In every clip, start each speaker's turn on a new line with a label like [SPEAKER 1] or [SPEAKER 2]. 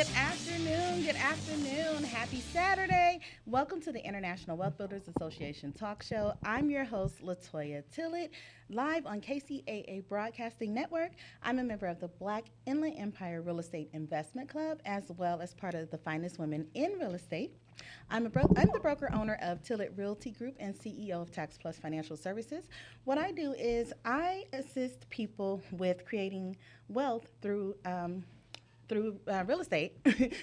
[SPEAKER 1] Good afternoon. Good afternoon. Happy Saturday. Welcome to the International Wealth Builders Association Talk Show. I'm your host, Latoya Tillett, live on KCAA Broadcasting Network. I'm a member of the Black Inland Empire Real Estate Investment Club, as well as part of the Finest Women in Real Estate. I'm the broker owner of Tillett Realty Group and CEO of Tax Plus Financial Services. What I do is I assist people with creating wealth through real estate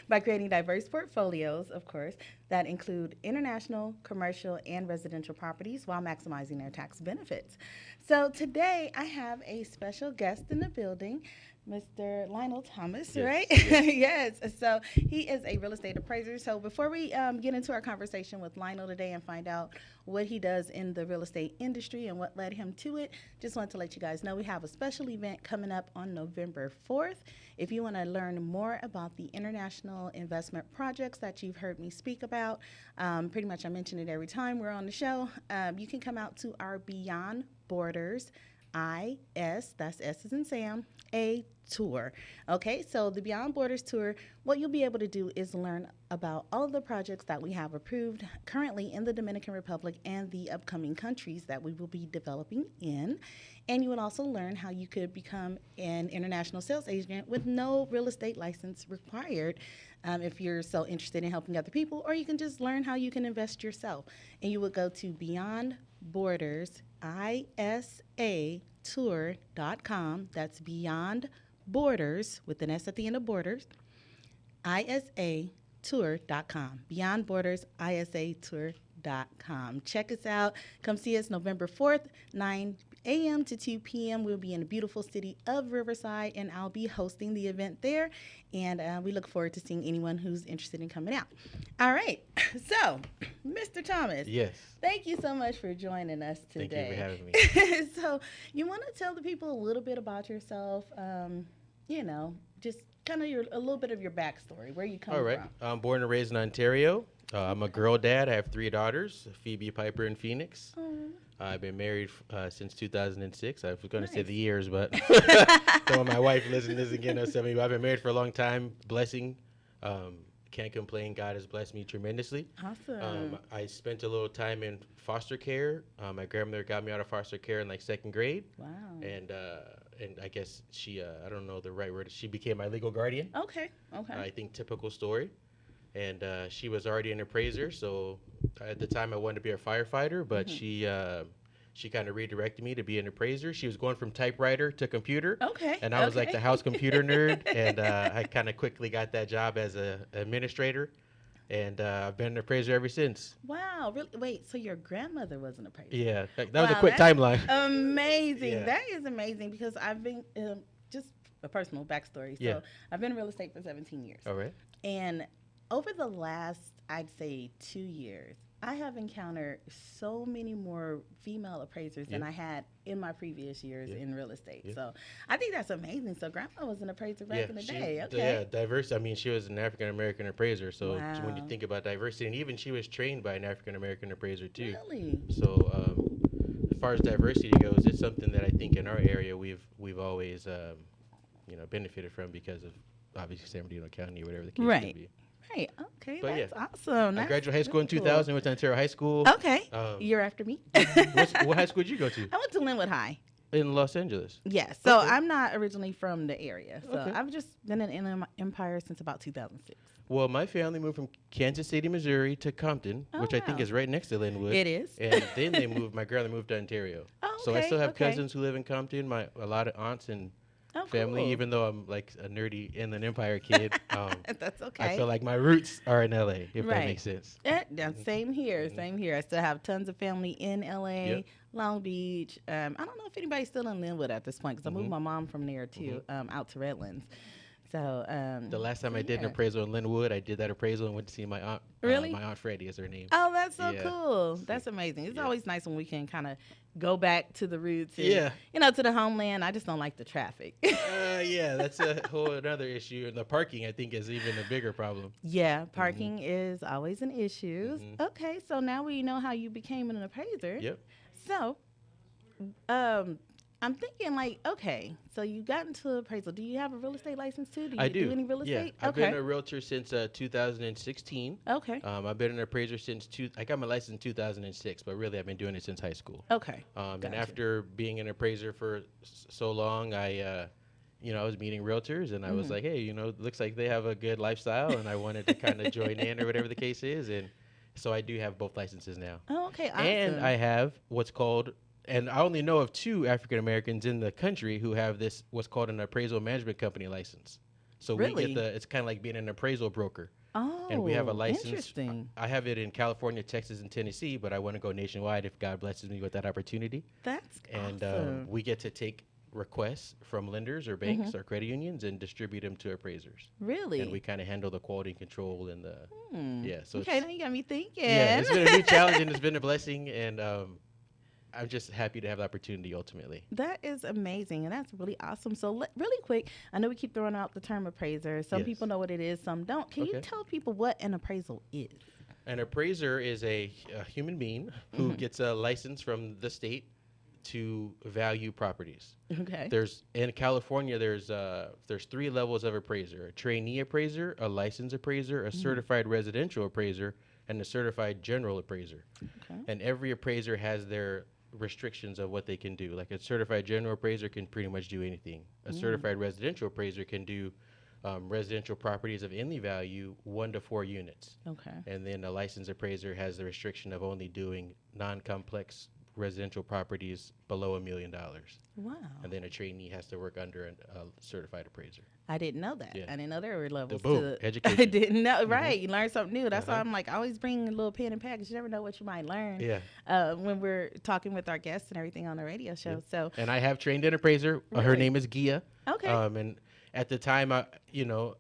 [SPEAKER 1] by creating diverse portfolios, of course, that include international, commercial, and residential properties while maximizing their tax benefits. So today I have a special guest in the building, Mr. Lionel Thomas,
[SPEAKER 2] Yes,
[SPEAKER 1] right?
[SPEAKER 2] yes.
[SPEAKER 1] Yes. So he is a real estate appraiser. So before we get into our conversation with Lionel today and find out what he does in the real estate industry and what led him to it, just wanted to let you guys know we have a special event coming up on November 4th. If you want to learn more about the international investment projects that you've heard me speak about, pretty much I mention it every time we're on the show, you can come out to our Beyond Borders that's S as in Sam, A tour. Okay, so the Beyond Borders tour, what you'll be able to do is learn about all of the projects that we have approved currently in the Dominican Republic and the upcoming countries that we will be developing in. And you would also learn how you could become an international sales agent with no real estate license required if you're so interested in helping other people, or you can just learn how you can invest yourself. And you would go to Beyond Borders, ISA tour.com. That's Beyond Borders with an S at the end of Borders, ISA tour.com. Beyond Borders, ISA tour.com. Check us out. Come see us November 4th, 9 a.m. to 2 p.m. We'll be in the beautiful city of Riverside, and I'll be hosting the event there. And we look forward to seeing anyone who's interested in coming out. All right. So, Mr. Thomas.
[SPEAKER 2] Yes.
[SPEAKER 1] Thank you so much for joining us today.
[SPEAKER 2] Thank you for having me.
[SPEAKER 1] So, you want to tell the people a little bit about yourself, just kind of a little bit of your backstory, where you come
[SPEAKER 2] All right.
[SPEAKER 1] from.
[SPEAKER 2] I'm born and raised in Ontario. I'm a girl dad. I have 3 daughters, Phoebe, Piper, and Phoenix. I've been married since 2006. I was going to say the years, but so my wife listens again. I've been married for a long time. Blessing. Can't complain. God has blessed me tremendously.
[SPEAKER 1] Awesome.
[SPEAKER 2] I spent a little time in foster care. My grandmother got me out of foster care in like 2nd grade.
[SPEAKER 1] Wow.
[SPEAKER 2] And I guess she, I don't know the right word, she became my legal guardian.
[SPEAKER 1] Okay.
[SPEAKER 2] I think typical story. And she was already an appraiser, so at the time I wanted to be a firefighter, but she kind of redirected me to be an appraiser. She was going from typewriter to computer.
[SPEAKER 1] Okay.
[SPEAKER 2] And I was like the house computer nerd, and I kind of quickly got that job as an administrator. And I've been an appraiser ever since.
[SPEAKER 1] Wow. Really? Wait, so your grandmother was an appraiser?
[SPEAKER 2] Yeah. That was a quick timeline.
[SPEAKER 1] Amazing.
[SPEAKER 2] Yeah.
[SPEAKER 1] That is amazing because I've been, just a personal backstory. So
[SPEAKER 2] Yeah.
[SPEAKER 1] I've been in real estate for 17 years.
[SPEAKER 2] All right.
[SPEAKER 1] And over the last, I'd say, 2 years, I have encountered so many more female appraisers than I had in my previous years in real estate. So I think that's amazing. So grandma was an appraiser back in the day. Okay.
[SPEAKER 2] Yeah, diverse. I mean, she was an African-American appraiser. So when you
[SPEAKER 1] Wow.
[SPEAKER 2] think about diversity, and even she was trained by an African-American appraiser too.
[SPEAKER 1] Really?
[SPEAKER 2] So as far as diversity goes, it's something that I think in our area we've always benefited from because of obviously San Bernardino County or whatever the case may be.
[SPEAKER 1] Right. Okay.
[SPEAKER 2] But
[SPEAKER 1] that's awesome.
[SPEAKER 2] I
[SPEAKER 1] That's
[SPEAKER 2] graduated high school in
[SPEAKER 1] really
[SPEAKER 2] 2000. Went to Ontario High School.
[SPEAKER 1] cool. Okay.
[SPEAKER 2] Um,
[SPEAKER 1] You're after me.
[SPEAKER 2] what high school did you go to?
[SPEAKER 1] I went to Linwood High.
[SPEAKER 2] In Los Angeles.
[SPEAKER 1] Yes. So
[SPEAKER 2] Okay.
[SPEAKER 1] I'm not originally from the area. So
[SPEAKER 2] Okay.
[SPEAKER 1] I've just been in Inland Empire since about 2006.
[SPEAKER 2] Well, my family moved from Kansas City, Missouri to Compton,
[SPEAKER 1] Oh,
[SPEAKER 2] which I think
[SPEAKER 1] wow.
[SPEAKER 2] is right next to Linwood.
[SPEAKER 1] It is.
[SPEAKER 2] And then my grandmother moved to Ontario.
[SPEAKER 1] Oh,
[SPEAKER 2] So I
[SPEAKER 1] okay,
[SPEAKER 2] still have
[SPEAKER 1] okay.
[SPEAKER 2] cousins who live in Compton, a lot of aunts and
[SPEAKER 1] Oh,
[SPEAKER 2] family,
[SPEAKER 1] cool.
[SPEAKER 2] even though I'm like a nerdy Inland Empire kid.
[SPEAKER 1] That's okay.
[SPEAKER 2] I feel like my roots are in LA, if that
[SPEAKER 1] Right.
[SPEAKER 2] makes sense.
[SPEAKER 1] Same here. Same here. I still have tons of family in LA,
[SPEAKER 2] Yep.
[SPEAKER 1] Long Beach. I don't know if anybody's still in Linwood at this point because I moved my mom from there too, out to Redlands. So
[SPEAKER 2] The last time I did an appraisal in Linwood, I did that appraisal and went to see my aunt.
[SPEAKER 1] Really?
[SPEAKER 2] My aunt Freddie is her name.
[SPEAKER 1] Oh, that's so
[SPEAKER 2] Yeah.
[SPEAKER 1] cool. That's amazing. It's
[SPEAKER 2] Yeah.
[SPEAKER 1] always nice when we can kind of go back to the roots and,
[SPEAKER 2] Yeah.
[SPEAKER 1] to the homeland. I just don't like the traffic.
[SPEAKER 2] Yeah, that's a whole another issue. And the parking, I think, is even a bigger problem.
[SPEAKER 1] Yeah, parking is always an issue. Okay, so now we know how you became an appraiser.
[SPEAKER 2] Yep.
[SPEAKER 1] So, I'm thinking like, okay, so you got into appraisal. Do you have a real estate license too? Do you
[SPEAKER 2] I do.
[SPEAKER 1] any real
[SPEAKER 2] Yeah,
[SPEAKER 1] estate?
[SPEAKER 2] I've
[SPEAKER 1] Okay.
[SPEAKER 2] been a realtor since 2016.
[SPEAKER 1] Okay.
[SPEAKER 2] I've been an appraiser since I got my license in 2006, but really I've been doing it since high school.
[SPEAKER 1] Okay.
[SPEAKER 2] And
[SPEAKER 1] Gotcha.
[SPEAKER 2] after being an appraiser for so long, I was meeting realtors, and I was like, hey, it looks like they have a good lifestyle, and I wanted to kind of join in or whatever the case is, and so I do have both licenses now.
[SPEAKER 1] Oh, okay. Awesome.
[SPEAKER 2] And I have and I only know of 2 African Americans in the country who have what's called an appraisal management company license. So
[SPEAKER 1] Really?
[SPEAKER 2] we get it's kind of like being an appraisal broker.
[SPEAKER 1] Oh,
[SPEAKER 2] And we have a license.
[SPEAKER 1] Interesting.
[SPEAKER 2] I have it in California, Texas, and Tennessee, but I want to go nationwide if God blesses me with that opportunity.
[SPEAKER 1] That's
[SPEAKER 2] And
[SPEAKER 1] awesome.
[SPEAKER 2] we get to take requests from lenders or banks or credit unions and distribute them to appraisers.
[SPEAKER 1] Really?
[SPEAKER 2] And we kind of handle the quality control and the So
[SPEAKER 1] okay, now you got me thinking.
[SPEAKER 2] yeah, it's been a new challenge and it's been a blessing, and I'm just happy to have the opportunity ultimately.
[SPEAKER 1] That is amazing, and that's really awesome. So, really quick, I know we keep throwing out the term appraiser. Some
[SPEAKER 2] Yes.
[SPEAKER 1] people know what it is, some don't. Can you
[SPEAKER 2] Okay.
[SPEAKER 1] tell people what an appraisal is?
[SPEAKER 2] An appraiser is a human being who gets a license from the state to value properties.
[SPEAKER 1] Okay.
[SPEAKER 2] In California, there's 3 levels of appraiser: a trainee appraiser, a licensed appraiser, a certified residential appraiser, and a certified general appraiser.
[SPEAKER 1] Okay.
[SPEAKER 2] And every appraiser has their restrictions of what they can do. Like a certified general appraiser can pretty much do anything. A certified residential appraiser can do residential properties of any value, 1 to 4 units.
[SPEAKER 1] Okay.
[SPEAKER 2] And then a licensed appraiser has the restriction of only doing non-complex residential properties below $1 million.
[SPEAKER 1] Wow.
[SPEAKER 2] And then a trainee has to work under a certified appraiser.
[SPEAKER 1] I didn't know that.
[SPEAKER 2] Yeah.
[SPEAKER 1] I didn't know there were levels
[SPEAKER 2] boom,
[SPEAKER 1] to
[SPEAKER 2] education.
[SPEAKER 1] I didn't know. Right. You learn something new. That's why
[SPEAKER 2] Uh-huh.
[SPEAKER 1] I'm like, always bring a little pen and pad because you never know what you might learn
[SPEAKER 2] Yeah.
[SPEAKER 1] when we're talking with our guests and everything on the radio show.
[SPEAKER 2] Yeah.
[SPEAKER 1] So,
[SPEAKER 2] And I have trained an appraiser. Her
[SPEAKER 1] Really?
[SPEAKER 2] name is Gia.
[SPEAKER 1] okay.
[SPEAKER 2] And at the time,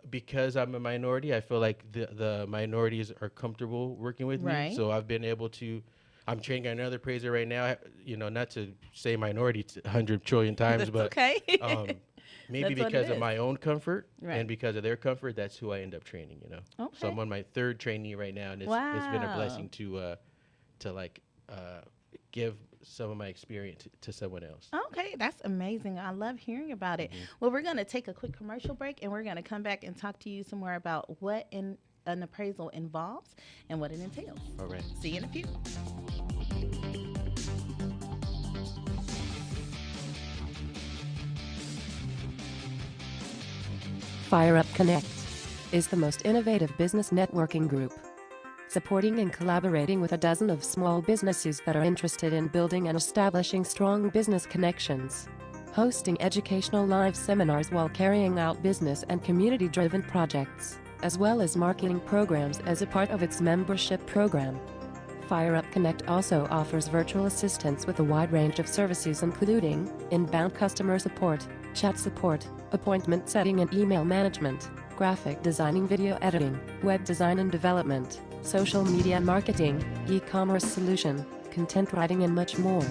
[SPEAKER 2] because I'm a minority, I feel like the minorities are comfortable working with
[SPEAKER 1] Right.
[SPEAKER 2] me. So I've been able to. I'm training another appraiser right now. Not to say minority 100 trillion times,
[SPEAKER 1] That's
[SPEAKER 2] but
[SPEAKER 1] okay.
[SPEAKER 2] maybe
[SPEAKER 1] That's what it
[SPEAKER 2] because of
[SPEAKER 1] is.
[SPEAKER 2] my own comfort
[SPEAKER 1] Right.
[SPEAKER 2] and because of their comfort, that's who I end up training. So
[SPEAKER 1] Okay.
[SPEAKER 2] I'm on my 3rd trainee right now, and it's been a
[SPEAKER 1] Wow.
[SPEAKER 2] blessing to give some of my experience to someone else.
[SPEAKER 1] Okay, that's amazing. I love hearing about it. Well, we're going to take a quick commercial break and we're going to come back and talk to you some more about what an appraisal involves and what it entails.
[SPEAKER 2] All right.
[SPEAKER 1] See you in a few.
[SPEAKER 3] FireUp Connect is the most innovative business networking group, supporting and collaborating with a dozen of small businesses that are interested in building and establishing strong business connections, hosting educational live seminars while carrying out business and community-driven projects, as well as marketing programs as a part of its membership program. FireUp Connect also offers virtual assistance with a wide range of services including inbound customer support, chat support, appointment setting and email management, graphic designing, video editing, web design and development, social media marketing, e-commerce solution, content writing and much more.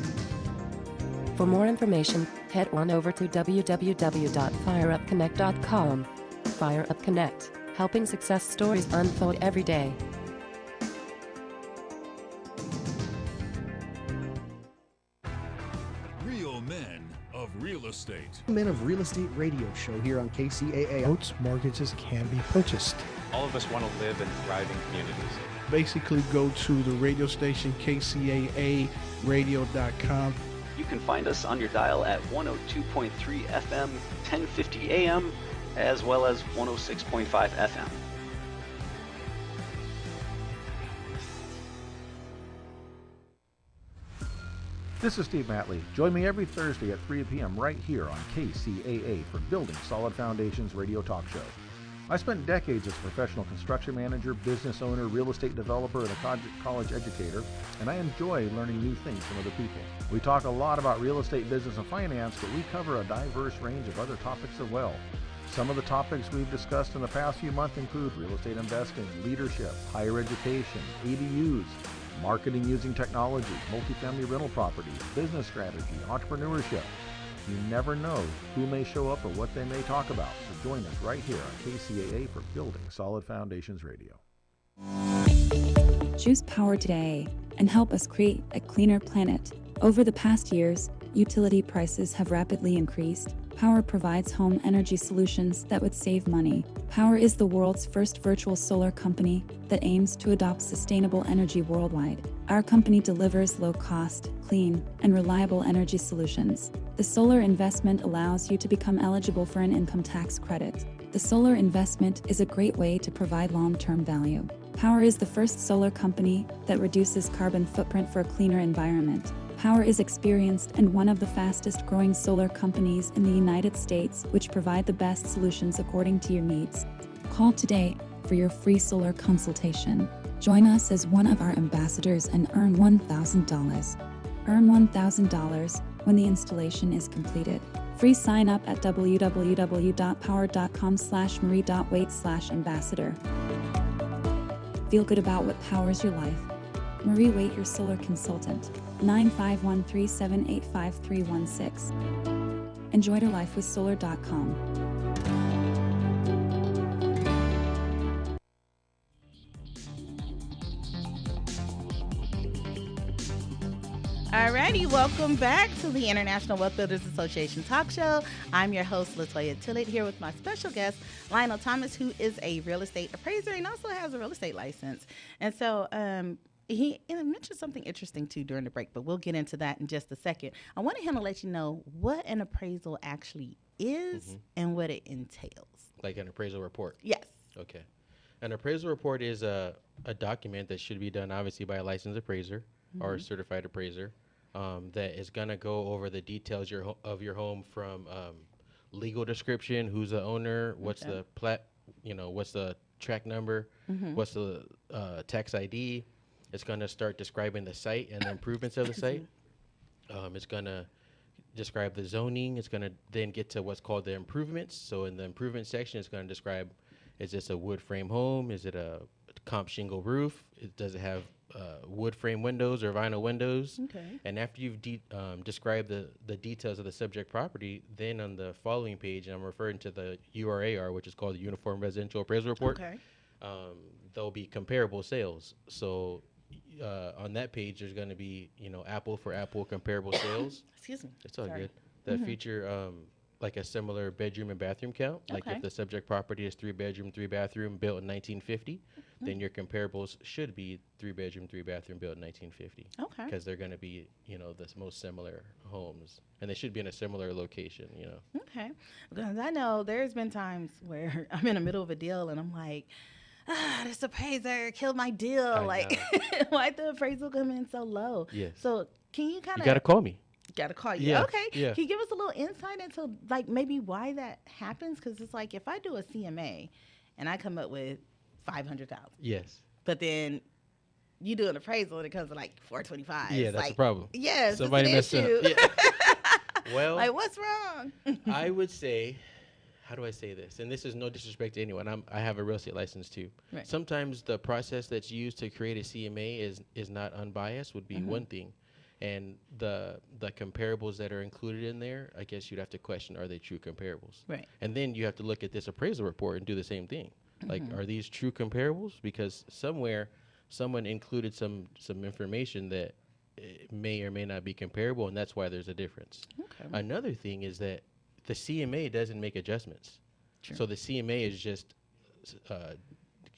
[SPEAKER 3] For more information, head on over to www.fireupconnect.com. FireUp Connect, helping success stories unfold every day.
[SPEAKER 4] Real men of real estate.
[SPEAKER 5] Men of Real Estate radio show here on KCAA.
[SPEAKER 6] Boats, mortgages can be purchased.
[SPEAKER 7] All of us want to live in thriving communities.
[SPEAKER 6] Basically, go to the radio station, KCAA radio.com.
[SPEAKER 8] You can find us on your dial at 102.3 FM, 1050 AM, as well as 106.5 FM.
[SPEAKER 9] This is Steve Matley. Join me every Thursday at 3 p.m. right here on KCAA for Building Solid Foundations radio talk show. I spent decades as a professional construction manager, business owner, real estate developer, and a college educator, and I enjoy learning new things from other people. We talk a lot about real estate, business, and finance, but we cover a diverse range of other topics as well. Some of the topics we've discussed in the past few months include real estate investing, leadership, higher education, ADUs, marketing using technology, multifamily rental properties, business strategy, entrepreneurship. You never know who may show up or what they may talk about. So join us right here on KCAA for Building Solid Foundations Radio.
[SPEAKER 10] Choose power today and help us create a cleaner planet. Over the past years, utility prices have rapidly increased, Power provides home energy solutions that would save money. Power is the world's first virtual solar company that aims to adopt sustainable energy worldwide. Our company delivers low-cost, clean, and reliable energy solutions. The solar investment allows you to become eligible for an income tax credit. The solar investment is a great way to provide long-term value. Power is the first solar company that reduces carbon footprint for a cleaner environment. Power is experienced and one of the fastest growing solar companies in the United States, which provide the best solutions according to your needs. Call today for your free solar consultation. Join us as one of our ambassadors and earn $1,000. Earn $1,000 when the installation is completed. Free sign up at www.power.com/marie.waite/ambassador. Feel good about what powers your life. Marie Waite, your solar consultant. 951-378-5316. Enjoy your life with solar.com.
[SPEAKER 1] Alrighty, welcome back to the International Wealth Builders Association Talk Show. I'm your host, Latoya Tillett, here with my special guest, Lionel Thomas, who is a real estate appraiser and also has a real estate license. And so he mentioned something interesting, too, during the break, but we'll get into that in just a second. I wanted him to let you know what an appraisal actually is and what it entails.
[SPEAKER 2] Like an appraisal report?
[SPEAKER 1] Yes.
[SPEAKER 2] Okay. An appraisal report is a document that should be done, obviously, by a licensed appraiser or a certified appraiser that is going to go over the details of your home from legal description, who's the owner, what's the what's the track number, what's the tax ID. It's going to start describing the site and the improvements of the site. It's going to describe the zoning. It's going to then get to what's called the improvements. So in the improvement section, it's going to describe, is this a wood frame home? Is it a comp shingle roof? Does it have wood frame windows or vinyl windows?
[SPEAKER 1] Okay.
[SPEAKER 2] And after you've described the details of the subject property, then on the following page, and I'm referring to the URAR, which is called the Uniform Residential Appraisal Report, there'll be comparable sales. So on that page, there's going to be, apple for apple comparable sales.
[SPEAKER 1] Excuse me.
[SPEAKER 2] It's all good. That feature like a similar bedroom and bathroom count. Like if the subject property is 3-bedroom, 3-bathroom built in 1950, then your comparables should be 3-bedroom, 3-bathroom built in 1950.
[SPEAKER 1] Okay.
[SPEAKER 2] Because they're going to be, the most similar homes. And they should be in a similar location,
[SPEAKER 1] Okay. Because I know there's been times where I'm in the middle of a deal and I'm like, this appraiser killed my deal. Like, why'd the appraisal come in so low?
[SPEAKER 2] Yes.
[SPEAKER 1] So can you kind of...
[SPEAKER 2] You got to call me.
[SPEAKER 1] Got to call you.
[SPEAKER 2] Yeah.
[SPEAKER 1] Okay.
[SPEAKER 2] Yeah.
[SPEAKER 1] Can you give us a little insight into, like, maybe why that happens? Because it's like, if I do a CMA and I come up with $500,000.
[SPEAKER 2] Yes.
[SPEAKER 1] But then you do an appraisal and it comes to, like, $425.
[SPEAKER 2] Yeah, that's a problem.
[SPEAKER 1] Yes.
[SPEAKER 2] Somebody messed up. Yeah. Well.
[SPEAKER 1] Like, what's wrong?
[SPEAKER 2] I would say... How do I say this? And this is no disrespect to anyone. I have a real estate license too.
[SPEAKER 1] Right.
[SPEAKER 2] Sometimes the process that's used to create a CMA is not unbiased would be one thing. And the comparables that are included in there, I guess you'd have to question, are they true comparables?
[SPEAKER 1] Right.
[SPEAKER 2] And then you have to look at this appraisal report and do the same thing. Like, are these true comparables? Because somewhere someone included some information that may or may not be comparable, and that's why there's a difference.
[SPEAKER 1] Okay.
[SPEAKER 2] Another thing is that the CMA doesn't make adjustments.
[SPEAKER 1] True.
[SPEAKER 2] So the CMA is just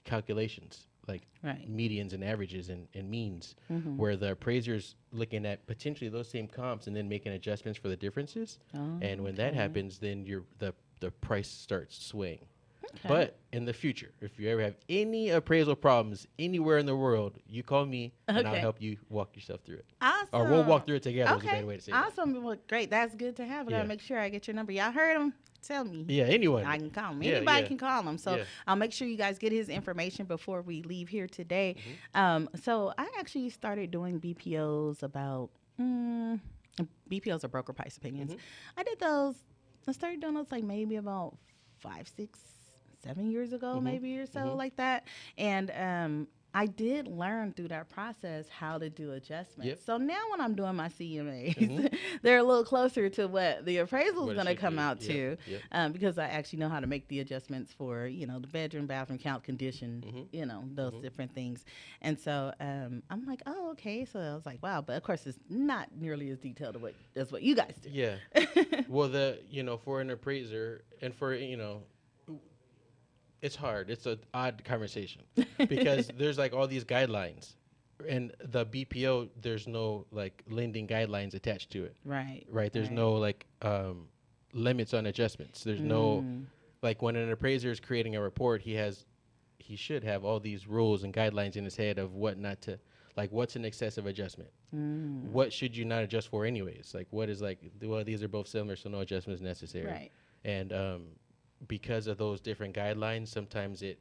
[SPEAKER 2] calculations, like medians and averages and means, where the appraiser's looking at potentially those same comps and then making adjustments for the differences. And when that happens, then the price starts swaying. Okay. But in the future, if you ever have any appraisal problems anywhere in the world, you call me and I'll help you walk yourself through it.
[SPEAKER 1] Awesome.
[SPEAKER 2] Or we'll walk through it together is a better way to say it.
[SPEAKER 1] Awesome. Well, great. That's good to have. I gotta make sure I get your number. Y'all heard him? Tell me.
[SPEAKER 2] Yeah, anyone.
[SPEAKER 1] I can call him. Anybody can call him. So I'll make sure you guys get his information before we leave here today. So I actually started doing BPOs about, BPOs are broker price opinions. I started doing those like maybe about 5, 6, 7 years ago, maybe or so like that. And I did learn through that process how to do adjustments.
[SPEAKER 2] Yep.
[SPEAKER 1] So now when I'm doing my CMAs,
[SPEAKER 2] Mhm.
[SPEAKER 1] they're a little closer to what the appraisal
[SPEAKER 2] What
[SPEAKER 1] is
[SPEAKER 2] it
[SPEAKER 1] going to
[SPEAKER 2] should
[SPEAKER 1] come
[SPEAKER 2] be.
[SPEAKER 1] out
[SPEAKER 2] Yep,
[SPEAKER 1] to,
[SPEAKER 2] yep.
[SPEAKER 1] because I actually know how to make the adjustments for, the bedroom, bathroom count, condition, those different things. And so I'm like, oh, okay. So I was like, wow. But of course, it's not nearly as detailed as what you guys do.
[SPEAKER 2] Yeah. Well, for an appraiser and for, it's hard. It's an odd conversation because there's like all these guidelines, and the BPO, there's no like lending guidelines attached to it.
[SPEAKER 1] Right.
[SPEAKER 2] Right. There's no like limits on adjustments. There's no like when an appraiser is creating a report, he should have all these rules and guidelines in his head of what not to, like what's an excessive adjustment. What should you not adjust for anyways? Like what is like, well, these are both similar, so no adjustment is necessary.
[SPEAKER 1] Right.
[SPEAKER 2] And because of those different guidelines, sometimes it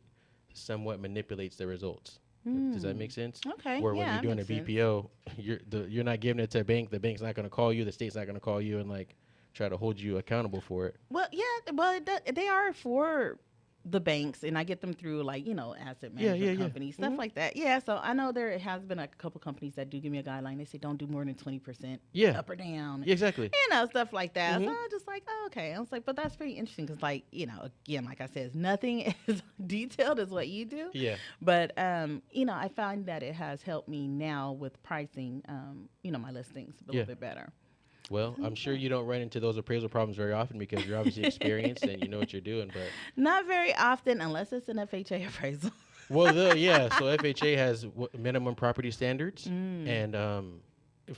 [SPEAKER 2] somewhat manipulates the results. Does that make sense?
[SPEAKER 1] Okay.
[SPEAKER 2] Where when
[SPEAKER 1] Yeah,
[SPEAKER 2] you're doing a
[SPEAKER 1] that makes
[SPEAKER 2] BPO, you're not giving it to a bank. The bank's not going to call you. The state's not going to call you and like try to hold you accountable for it.
[SPEAKER 1] Well, yeah, well, they are for the banks, and I get them through like asset management companies, stuff like that. Yeah, so I know there has been a couple companies that do give me a guideline. They say don't do more than 20% up or down.
[SPEAKER 2] Yeah, exactly.
[SPEAKER 1] Stuff like that. So I was just like, oh, okay. I was like, but that's pretty interesting because like again, like I said, nothing as detailed as what you do.
[SPEAKER 2] Yeah.
[SPEAKER 1] But I find that it has helped me now with pricing my listings a little bit better.
[SPEAKER 2] Well, I'm sure you don't run into those appraisal problems very often because you're obviously experienced and you know what you're doing. But
[SPEAKER 1] not very often, unless it's an FHA appraisal.
[SPEAKER 2] Well, so FHA has minimum property standards, and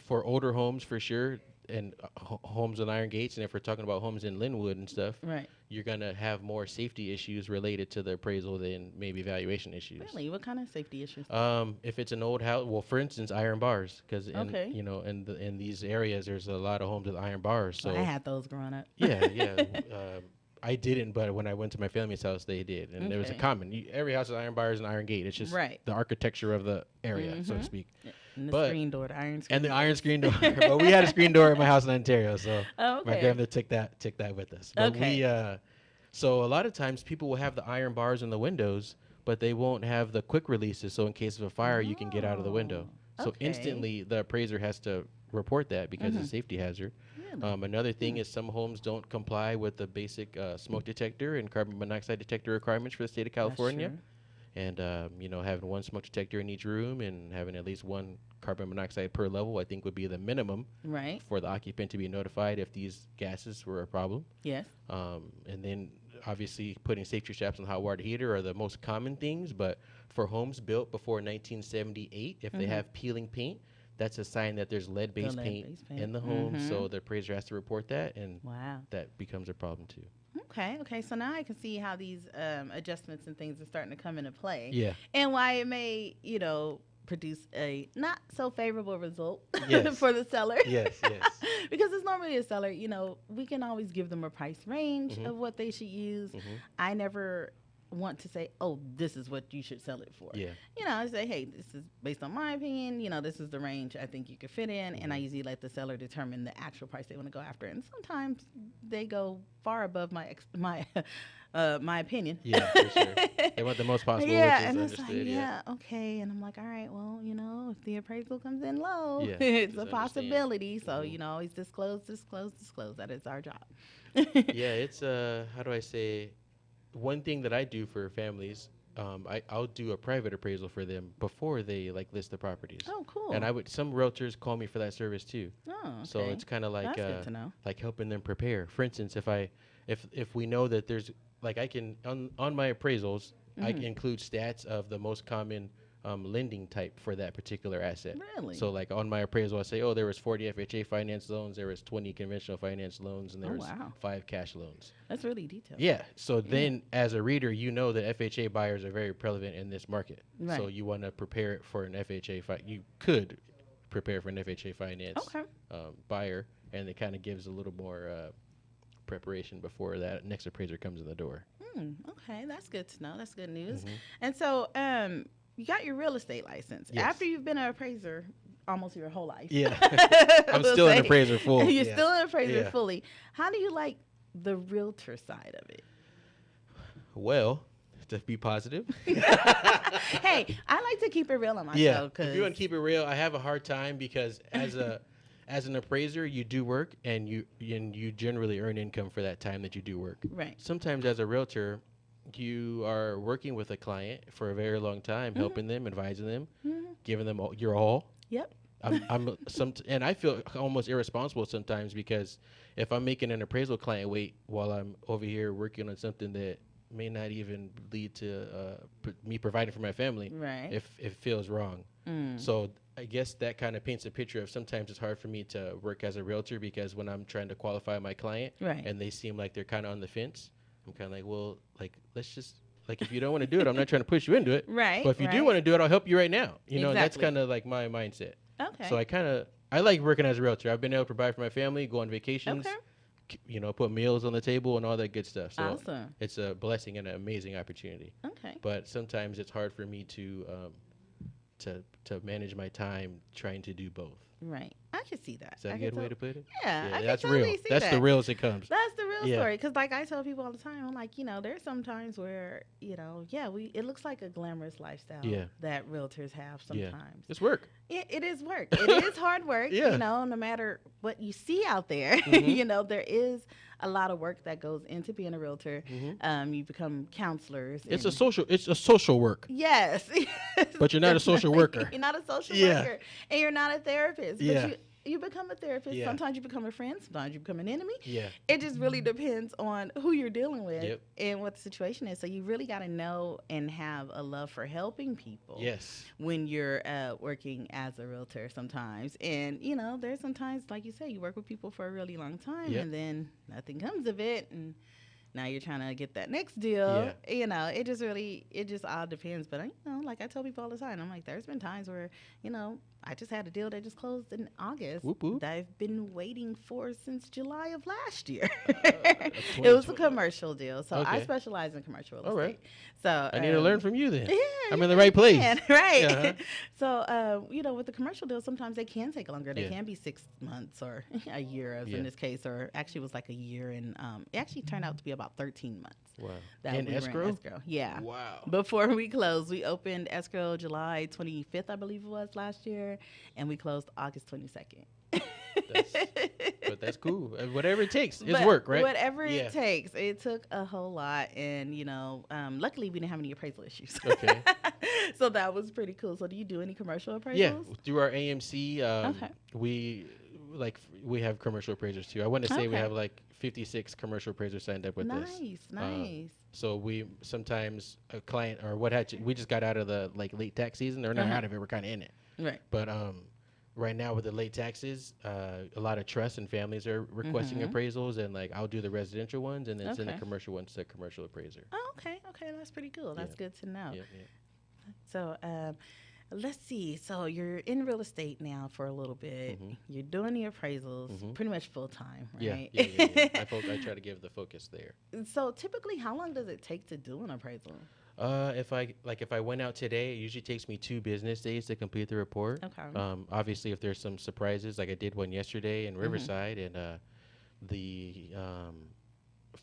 [SPEAKER 2] for older homes for sure, and homes in Iron Gates, and if we're talking about homes in Linwood and stuff,
[SPEAKER 1] right,
[SPEAKER 2] you're gonna have more safety issues related to the appraisal than maybe valuation issues.
[SPEAKER 1] Really, what kind of safety issues?
[SPEAKER 2] If it's an old house, well, for instance, iron bars, because
[SPEAKER 1] in
[SPEAKER 2] in these areas, there's a lot of homes with iron bars. So
[SPEAKER 1] I had those growing up.
[SPEAKER 2] Yeah. I didn't, but when I went to my family's house, they did, and there was a common. Every house has iron bars and iron gate. It's just the architecture of the area, so to speak.
[SPEAKER 1] Yeah. And the screen door, the iron screen.
[SPEAKER 2] And the iron screen door. But we had a screen door at my house in Ontario, so my grandmother took that with us. But so a lot of times people will have the iron bars in the windows, but they won't have the quick releases. So in case of a fire, you can get out of the window. So instantly, the appraiser has to report that because it's a safety hazard. Really? Another thing is some homes don't comply with the basic smoke detector and carbon monoxide detector requirements for the state of California. And, having one smoke detector in each room and having at least one carbon monoxide per level, I think would be the minimum for the occupant to be notified if these gases were a problem.
[SPEAKER 1] Yes.
[SPEAKER 2] And then obviously putting safety straps on the hot water heater are the most common things. But for homes built before 1978, if they have peeling paint, that's a sign that there's lead-based paint in the home. So the appraiser has to report that, and that becomes a problem too.
[SPEAKER 1] Okay. So now I can see how these adjustments and things are starting to come into play.
[SPEAKER 2] Yeah.
[SPEAKER 1] And why it may, produce a not so favorable result
[SPEAKER 2] Yes.
[SPEAKER 1] for the seller.
[SPEAKER 2] Yes.
[SPEAKER 1] Because it's normally a seller, we can always give them a price range of what they should use. I never want to say, oh, this is what you should sell it for.
[SPEAKER 2] Yeah.
[SPEAKER 1] I say, hey, this is based on my opinion. This is the range I think you could fit in. And I usually let the seller determine the actual price they want to go after. And sometimes they go far above my opinion.
[SPEAKER 2] Yeah, for sure. They want the most possible, which is
[SPEAKER 1] and
[SPEAKER 2] understood.
[SPEAKER 1] It's like, okay. And I'm like, all right, well, if the appraisal comes in low, it's a
[SPEAKER 2] understand.
[SPEAKER 1] possibility. So, always disclose. That is our job.
[SPEAKER 2] Yeah, it's, how do I say, one thing that I do for families, I'll do a private appraisal for them before they list the properties.
[SPEAKER 1] Oh, cool.
[SPEAKER 2] And some realtors call me for that service too.
[SPEAKER 1] Oh, okay.
[SPEAKER 2] So it's kind of like
[SPEAKER 1] That's good to know.
[SPEAKER 2] like helping them prepare. For instance, if we know that there's I can on my appraisals I can include stats of the most common lending type for that particular asset.
[SPEAKER 1] Really?
[SPEAKER 2] So on my appraisal, I say, there was 40 FHA finance loans, there was 20 conventional finance loans, and there was 5 cash loans.
[SPEAKER 1] That's really detailed.
[SPEAKER 2] Yeah. So then, as a reader, you know that FHA buyers are very prevalent in this market.
[SPEAKER 1] Right.
[SPEAKER 2] So you want to prepare for an FHA. You could prepare for an FHA finance buyer, and it kind of gives a little more preparation before that next appraiser comes in the door.
[SPEAKER 1] Okay, that's good to know. That's good news. And so, you got your real estate license after you've been an appraiser almost your whole life.
[SPEAKER 2] Yeah, I'm still an appraiser fully.
[SPEAKER 1] You're still an appraiser fully. How do you like the realtor side of it?
[SPEAKER 2] Well, to be positive.
[SPEAKER 1] Hey, I like to keep it real on myself.
[SPEAKER 2] Yeah, if you want to keep it real, I have a hard time because as an appraiser, you do work and you generally earn income for that time that you do work.
[SPEAKER 1] Right.
[SPEAKER 2] Sometimes as a realtor, you are working with a client for a very long time, helping them, advising them, giving them your all.
[SPEAKER 1] Yep.
[SPEAKER 2] And I feel almost irresponsible sometimes because if I'm making an appraisal client wait while I'm over here working on something that may not even lead to me providing for my family,
[SPEAKER 1] right,
[SPEAKER 2] if it feels wrong. So I guess that kind of paints a picture of sometimes it's hard for me to work as a realtor because when I'm trying to qualify my client and they seem like they're kind of on the fence, I'm kind of like, well, like, let's just, like, if you don't want to do it, I'm not trying to push you into it.
[SPEAKER 1] Right.
[SPEAKER 2] But if you do want to do it, I'll help you right now. You know, that's
[SPEAKER 1] Exactly.
[SPEAKER 2] kind of like my mindset.
[SPEAKER 1] Okay.
[SPEAKER 2] So I like working as a realtor. I've been able to provide for my family, go on vacations,
[SPEAKER 1] Okay.
[SPEAKER 2] put meals on the table and all that good stuff. So
[SPEAKER 1] Awesome.
[SPEAKER 2] it's a blessing and an amazing opportunity.
[SPEAKER 1] Okay.
[SPEAKER 2] But sometimes it's hard for me to manage my time trying to do both.
[SPEAKER 1] Right. I can see that.
[SPEAKER 2] Is that a good way to put it?
[SPEAKER 1] Yeah, I
[SPEAKER 2] that's
[SPEAKER 1] can totally
[SPEAKER 2] real.
[SPEAKER 1] see
[SPEAKER 2] That's
[SPEAKER 1] that.
[SPEAKER 2] the real as it comes.
[SPEAKER 1] That's the real story. Because, like, I tell people all the time, I'm like, there's some times where, it looks like a glamorous lifestyle that realtors have sometimes.
[SPEAKER 2] It's work.
[SPEAKER 1] It is work. It is hard work. No matter what you see out there, there is a lot of work that goes into being a realtor. You become counselors.
[SPEAKER 2] It's a social work.
[SPEAKER 1] Yes.
[SPEAKER 2] But you're not a social worker.
[SPEAKER 1] You're not a social worker. And you're not a therapist.
[SPEAKER 2] Yeah.
[SPEAKER 1] But you become a therapist.
[SPEAKER 2] Yeah.
[SPEAKER 1] Sometimes you become a friend. Sometimes you become an enemy.
[SPEAKER 2] Yeah.
[SPEAKER 1] It just really depends on who you're dealing with
[SPEAKER 2] Yep.
[SPEAKER 1] and what the situation is. So you really got to know and have a love for helping people.
[SPEAKER 2] Yes.
[SPEAKER 1] When you're working as a realtor sometimes. And, there's sometimes, like you say, you work with people for a really long time and then nothing comes of it. And now you're trying to get that next deal. It just all depends. But, like I tell people all the time, I'm like, there's been times where, I just had a deal that just closed in August
[SPEAKER 2] Whoop, whoop.
[SPEAKER 1] that I've been waiting for since July of last year. It was a commercial deal. So I specialize in commercial real estate.
[SPEAKER 2] All right.
[SPEAKER 1] So
[SPEAKER 2] I need to learn from you then.
[SPEAKER 1] Yeah,
[SPEAKER 2] I'm in the right place.
[SPEAKER 1] Right.
[SPEAKER 2] Uh-huh.
[SPEAKER 1] So, with the commercial deals, sometimes they can take longer. They can be 6 months or a year, as in this case, or actually it was like a year. And it actually turned out to be about 13 months.
[SPEAKER 2] Wow.
[SPEAKER 1] That
[SPEAKER 2] In
[SPEAKER 1] we were
[SPEAKER 2] escrow?
[SPEAKER 1] in escrow. Yeah.
[SPEAKER 2] Wow.
[SPEAKER 1] Before we closed, we opened escrow July 25th, I believe it was, last year, and we closed August 22nd.
[SPEAKER 2] But that's cool. Whatever it takes. It's work, right?
[SPEAKER 1] Whatever it takes. It took a whole lot. And, luckily we didn't have any appraisal issues.
[SPEAKER 2] Okay.
[SPEAKER 1] So that was pretty cool. So do you do any commercial appraisals?
[SPEAKER 2] Yeah. Through our AMC, we have commercial appraisers too. I want to say we have like 56 commercial appraisers signed up with us.
[SPEAKER 1] Nice.
[SPEAKER 2] So we sometimes a client or we just got out of the late tax season. Or not out of it. We're kind of in it.
[SPEAKER 1] Right.
[SPEAKER 2] But right now with the late taxes, a lot of trusts and families are requesting appraisals, and I'll do the residential ones and then send the commercial ones to a commercial appraiser.
[SPEAKER 1] Oh, okay. That's pretty cool. That's good to know.
[SPEAKER 2] Yeah.
[SPEAKER 1] So let's see. So you're in real estate now for a little bit. You're doing the appraisals pretty much full time, right?
[SPEAKER 2] Yeah. I try to give the focus there.
[SPEAKER 1] So typically, how long does it take to do an appraisal?
[SPEAKER 2] If I went out today, it usually takes me 2 business days to complete the report.
[SPEAKER 1] Okay.
[SPEAKER 2] Obviously, if there's some surprises, like I did one yesterday in Riverside, and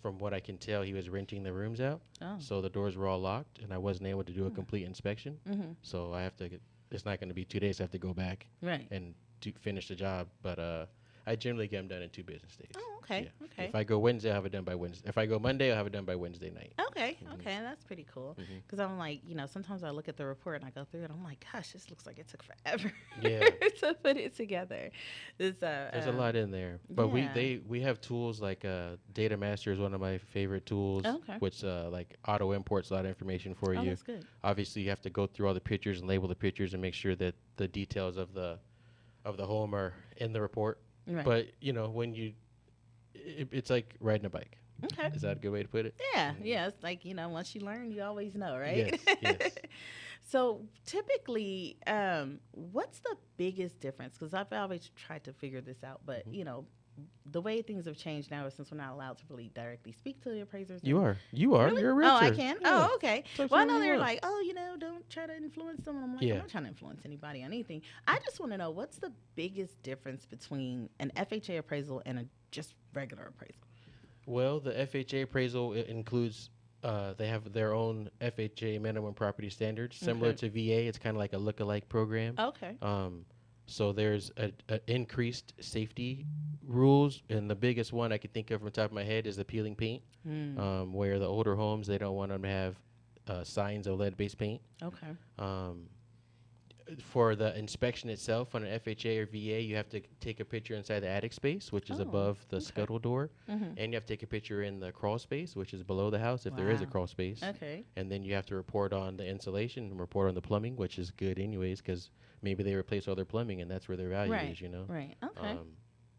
[SPEAKER 2] from what I can tell, he was renting the rooms out, so the doors were all locked, and I wasn't able to do a complete inspection. So I have to. It's not going to be 2 days. I have to go back and finish the job, but I generally get them done in 2 business days.
[SPEAKER 1] Oh, okay.
[SPEAKER 2] Yeah.
[SPEAKER 1] Okay.
[SPEAKER 2] If I go Wednesday, I'll have it done by Wednesday. If I go Monday, I'll have it done by Wednesday night.
[SPEAKER 1] Okay. That's pretty cool. Because I'm like, sometimes I look at the report and I go through it. I'm like, gosh, this looks like it took forever to put it together. There's
[SPEAKER 2] a lot in there, but we have tools like Data Master is one of my favorite tools, which auto imports a lot of information for you.
[SPEAKER 1] That's good.
[SPEAKER 2] Obviously, you have to go through all the pictures and label the pictures and make sure that the details of the home are in the report.
[SPEAKER 1] Right.
[SPEAKER 2] But it's like riding a bike.
[SPEAKER 1] Okay.
[SPEAKER 2] Is that a good way to put it?
[SPEAKER 1] Yeah. It's like, once you learn, you always know, right?
[SPEAKER 2] Yes.
[SPEAKER 1] So typically, what's the biggest difference? Because I've always tried to figure this out, but, the way things have changed now is since we're not allowed to really directly speak to the appraisers.
[SPEAKER 2] You are.
[SPEAKER 1] Really?
[SPEAKER 2] You're a realtor.
[SPEAKER 1] Oh, I can?
[SPEAKER 2] Yeah.
[SPEAKER 1] Oh, okay. Well, I know they're like, don't try to influence them. I'm like, I'm not trying to influence anybody on anything. I just want to know, what's the biggest difference between an FHA appraisal and a just regular appraisal?
[SPEAKER 2] Well, the FHA appraisal includes they have their own FHA minimum property standards, similar to VA. It's kind of like a look-alike program.
[SPEAKER 1] Okay.
[SPEAKER 2] So there's a increased safety rules, and the biggest one I can think of from the top of my head is the peeling paint, where the older homes, they don't want them to have signs of lead-based paint.
[SPEAKER 1] Okay.
[SPEAKER 2] For the inspection itself on an FHA or VA, you have to take a picture inside the attic space, which is above the scuttle door, and you have to take a picture in the crawl space, which is below the house if there is a crawl space.
[SPEAKER 1] Okay.
[SPEAKER 2] And then you have to report on the insulation and report on the plumbing, which is good anyways, because maybe they replace all their plumbing and that's where their value is, you know?
[SPEAKER 1] Right. Okay.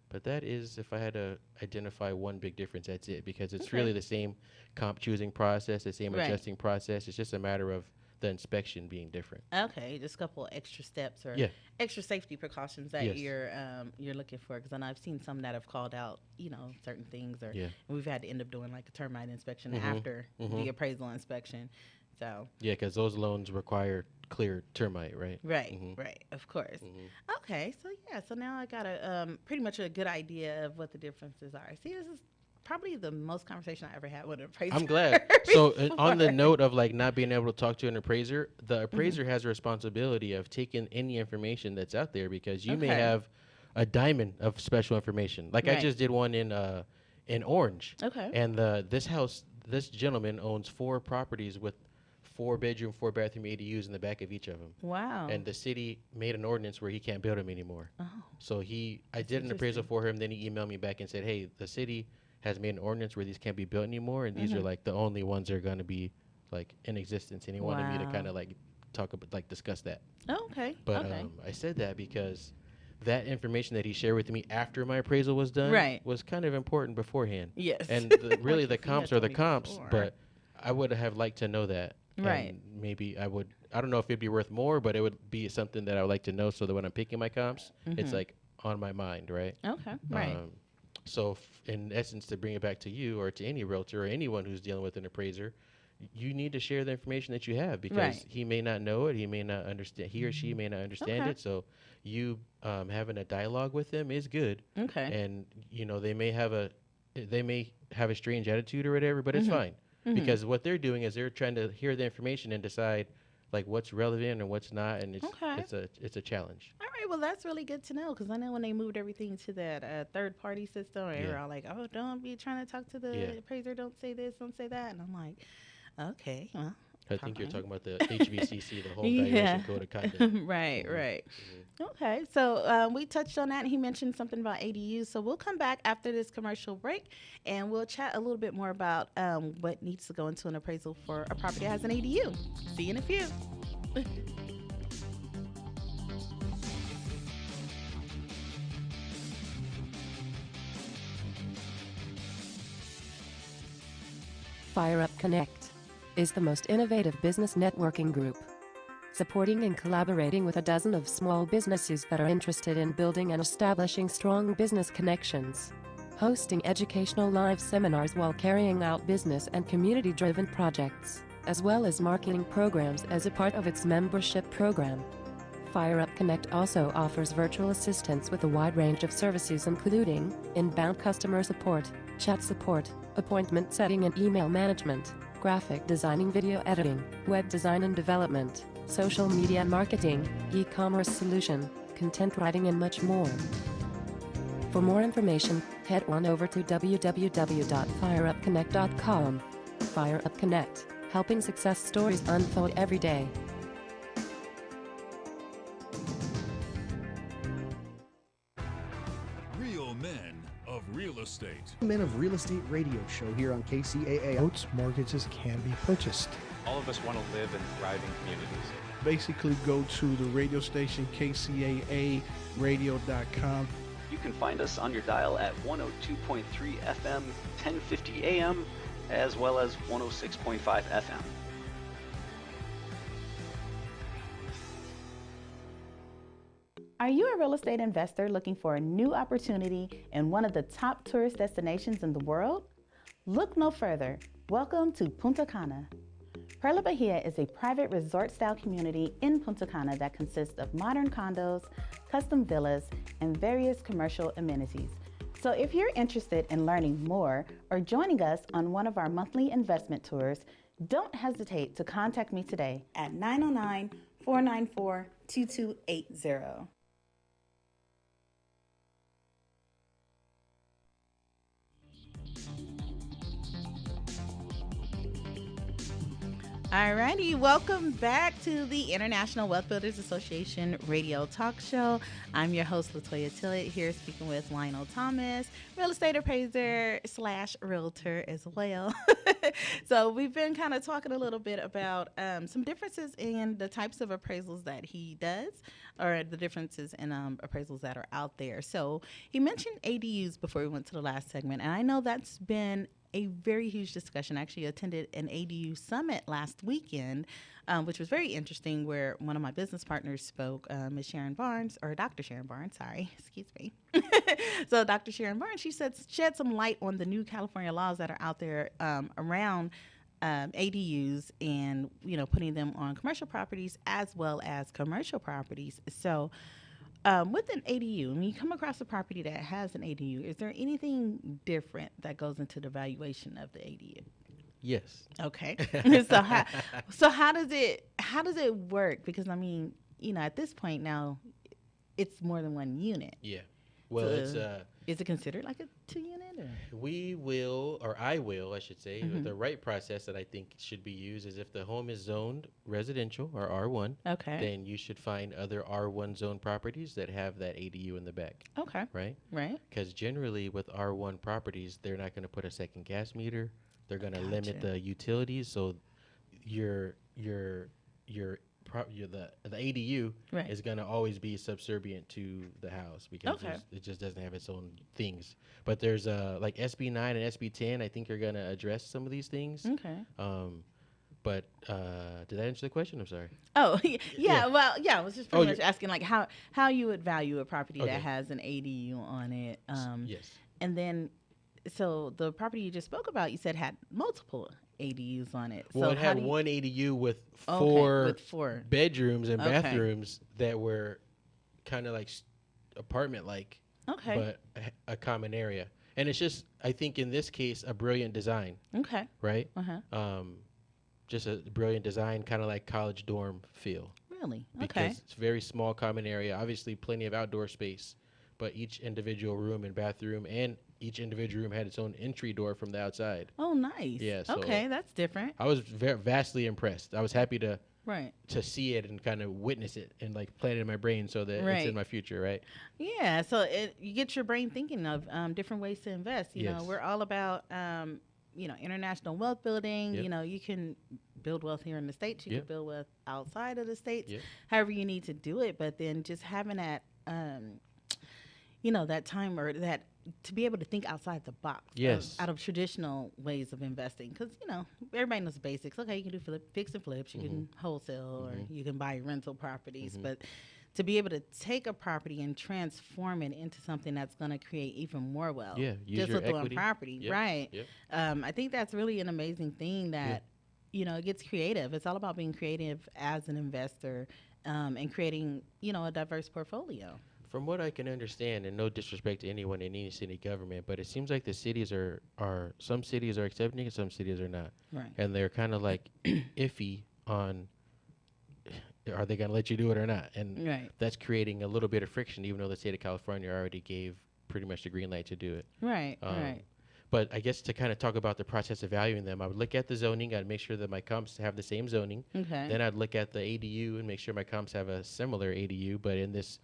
[SPEAKER 2] But that is, if I had to identify one big difference, that's it, because it's really the same comp choosing process, the same adjusting process. It's just a matter of the inspection being different.
[SPEAKER 1] Okay, just a couple extra steps or extra safety precautions that you're looking for, because I know I've seen some that have called out, you know, certain things, or we've had to end up doing like a termite inspection after the appraisal inspection. So
[SPEAKER 2] yeah, because those loans require clear termite, right?
[SPEAKER 1] Right, right, of course. Okay, so now I got a pretty much a good idea of what the differences are. See, this is probably the most conversation I ever had with an appraiser.
[SPEAKER 2] I'm glad. So on the note of like not being able to talk to an appraiser, the appraiser has a responsibility of taking any information that's out there, because you may have a diamond of special information. Like I just did one in Orange.
[SPEAKER 1] Okay.
[SPEAKER 2] And this gentleman owns 4 properties with 4-bedroom, 4-bathroom ADUs in the back of each of them.
[SPEAKER 1] Wow.
[SPEAKER 2] And the city made an ordinance where he can't build them anymore. Oh. So I did an appraisal for him. Then he emailed me back and said, hey, the city has made an ordinance where these can't be built anymore, and these are like the only ones that are going to be like in existence. And he wanted me to kind of like discuss that.
[SPEAKER 1] Oh, okay.
[SPEAKER 2] But I said that because that information that he shared with me after my appraisal was done was kind of important beforehand.
[SPEAKER 1] Yes.
[SPEAKER 2] And really the comps are the comps, but I would have liked to know that.
[SPEAKER 1] Right.
[SPEAKER 2] And maybe I don't know if it'd be worth more, but it would be something that I would like to know, so that when I'm picking my comps, it's like on my mind, right?
[SPEAKER 1] Okay. Right.
[SPEAKER 2] So in essence, to bring it back to you or to any realtor or anyone who's dealing with an appraiser, you need to share the information that you have, because he may not know it, he may not understand, he or she may not understand it. So you having a dialogue with them is good. Okay. And you know, they may have a strange attitude or whatever, but it's fine, because what they're doing is they're trying to hear the information and decide like what's relevant and what's not, and it's a challenge.
[SPEAKER 1] All right, well that's really good to know, because I know when they moved everything to that third-party system, they were all like, "Oh, don't be trying to talk to the appraiser. Don't say this, don't say that," and I'm like, "Okay, well."
[SPEAKER 2] I think you're talking about the HVCC, the Home Valuation Code of Conduct.
[SPEAKER 1] Right. Okay, so we touched on that, and he mentioned something about ADUs. So we'll come back after this commercial break, and we'll chat a little bit more about what needs to go into an appraisal for a property that has an ADU. See you in a few.
[SPEAKER 3] Fire Up Connect is the most innovative business networking group, supporting and collaborating with a dozen of small businesses that are interested in building and establishing strong business connections, hosting educational live seminars while carrying out business and community-driven projects, as well as marketing programs as a part of its membership program. Fire Up Connect also offers virtual assistance with a wide range of services, including inbound customer support, chat support, appointment setting and email management, graphic designing, video editing, web design and development, social media marketing, e-commerce solution, content writing, and much more. For more information, head on over to www.fireupconnect.com. Fire Up Connect, helping success stories unfold every day.
[SPEAKER 4] Real men of real estate.
[SPEAKER 5] Men of Real Estate radio show here on KCAA.
[SPEAKER 6] Boats, mortgages can be purchased.
[SPEAKER 7] All of us want to live in thriving communities.
[SPEAKER 6] Basically, go to the radio station KCAA radio.com.
[SPEAKER 8] You can find us on your dial at 102.3 FM, 1050 AM, as well as 106.5 FM.
[SPEAKER 1] Are you a real estate investor looking for a new opportunity in one of the top tourist destinations in the world? Look no further. Welcome to Punta Cana. Perla Bahia is a private resort-style community in Punta Cana that consists of modern condos, custom villas, and various commercial amenities. So if you're interested in learning more or joining us on one of our monthly investment tours, don't hesitate to contact me today at 909-494-2280. Alrighty, welcome back to the International Wealth Builders Association radio talk show. I'm your host, Latoya Tillett, here speaking with Lionel Thomas, real estate appraiser / realtor as well. So we've been kind of talking a little bit about some differences in the types of appraisals that he does, or the differences in appraisals that are out there. So he mentioned ADUs before we went to the last segment, and I know that's been a very huge discussion. I actually attended an ADU summit last weekend, which was very interesting, where one of my business partners spoke, Ms. Sharon Barnes, or Dr. Sharon Barnes, sorry, excuse me. So Dr. Sharon Barnes, she shed some light on the new California laws that are out there around ADUs and, putting them on commercial properties as well as commercial properties. So with an ADU, when you come across a property that has an ADU, is there anything different that goes into the valuation of the ADU?
[SPEAKER 2] Yes.
[SPEAKER 1] Okay. So how does it work? Because at this point now, it's more than one unit.
[SPEAKER 2] Yeah. Well,
[SPEAKER 1] so is it considered like a 2-unit? Or?
[SPEAKER 2] I will, I should say. The right process that I think should be used is if the home is zoned residential or R1,
[SPEAKER 1] okay,
[SPEAKER 2] then you should find other R1 zone properties that have that ADU in the back.
[SPEAKER 1] Okay.
[SPEAKER 2] Right?
[SPEAKER 1] Right.
[SPEAKER 2] Because generally with R1 properties, they're not going to put a second gas meter. They're going to limit the utilities. So the ADU is going to always be subservient to the house because it just doesn't have its own things. But there's like SB 9 and SB 10, I think are going to address some of these things.
[SPEAKER 1] Okay.
[SPEAKER 2] But did that answer the question? I'm sorry.
[SPEAKER 1] Oh, yeah. Well, yeah, I was just pretty much asking like how you would value a property that has an ADU on it.
[SPEAKER 2] Yes.
[SPEAKER 1] And then, so the property you just spoke about, you said had multiple ADUs on it.
[SPEAKER 2] Well,
[SPEAKER 1] so
[SPEAKER 2] it had one ADU with four bedrooms and bathrooms that were kind of like apartment-like, but a common area. And it's just, I think in this case, a brilliant design.
[SPEAKER 1] Okay.
[SPEAKER 2] Right? Just a brilliant design, kind of like college dorm feel.
[SPEAKER 1] Really?
[SPEAKER 2] Because it's a very small common area, obviously plenty of outdoor space, but each individual room and bathroom and each individual room had its own entry door from the outside.
[SPEAKER 1] Oh, nice.
[SPEAKER 2] Yeah. So
[SPEAKER 1] okay, that's different.
[SPEAKER 2] I was vastly impressed. I was happy to
[SPEAKER 1] Right.
[SPEAKER 2] To see it and kind of witness it and like plant it in my brain so that it's in my future, right?
[SPEAKER 1] Yeah. So you get your brain thinking of different ways to invest. You know, we're all about international wealth building. You know, you can build wealth here in the States. You can build wealth outside of the States. However you need to do it. But then just having that, that time or that to be able to think outside the box. Out of traditional ways of investing. Because, everybody knows the basics. Okay, you can do fix and flips. You can wholesale or you can buy rental properties. But to be able to take a property and transform it into something that's going to create even more wealth.
[SPEAKER 2] Use
[SPEAKER 1] just
[SPEAKER 2] your
[SPEAKER 1] with one
[SPEAKER 2] equity.
[SPEAKER 1] property. Right. I think that's really an amazing thing that, it gets creative. It's all about being creative as an investor and creating, a diverse portfolio.
[SPEAKER 2] From what I can understand, and no disrespect to anyone in any city government, but it seems like the cities are some cities are accepting it, some cities are not.
[SPEAKER 1] Right.
[SPEAKER 2] And they're kind of like iffy on are they going to let you do it or not? And that's creating a little bit of friction, even though the state of California already gave pretty much the green light to do it.
[SPEAKER 1] Right, right.
[SPEAKER 2] But I guess to kind of talk about the process of valuing them, I would look at the zoning. I'd make sure that my comps have the same zoning.
[SPEAKER 1] Okay.
[SPEAKER 2] Then I'd look at the ADU and make sure my comps have a similar ADU. But in this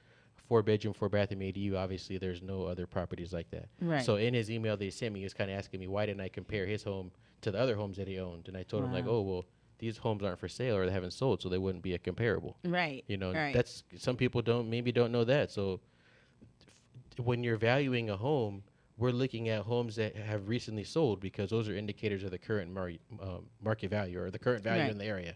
[SPEAKER 2] 4-bedroom, 4-bathroom ADU, obviously there's no other properties like that.
[SPEAKER 1] Right.
[SPEAKER 2] So in his email that he sent me, he was kind of asking me, why didn't I compare his home to the other homes that he owned? And I told him, like, oh, well, these homes aren't for sale or they haven't sold, so they wouldn't be a comparable.
[SPEAKER 1] Right.
[SPEAKER 2] That's some people don't know that. So when you're valuing a home, we're looking at homes that have recently sold because those are indicators of the current market value or the current value in the area.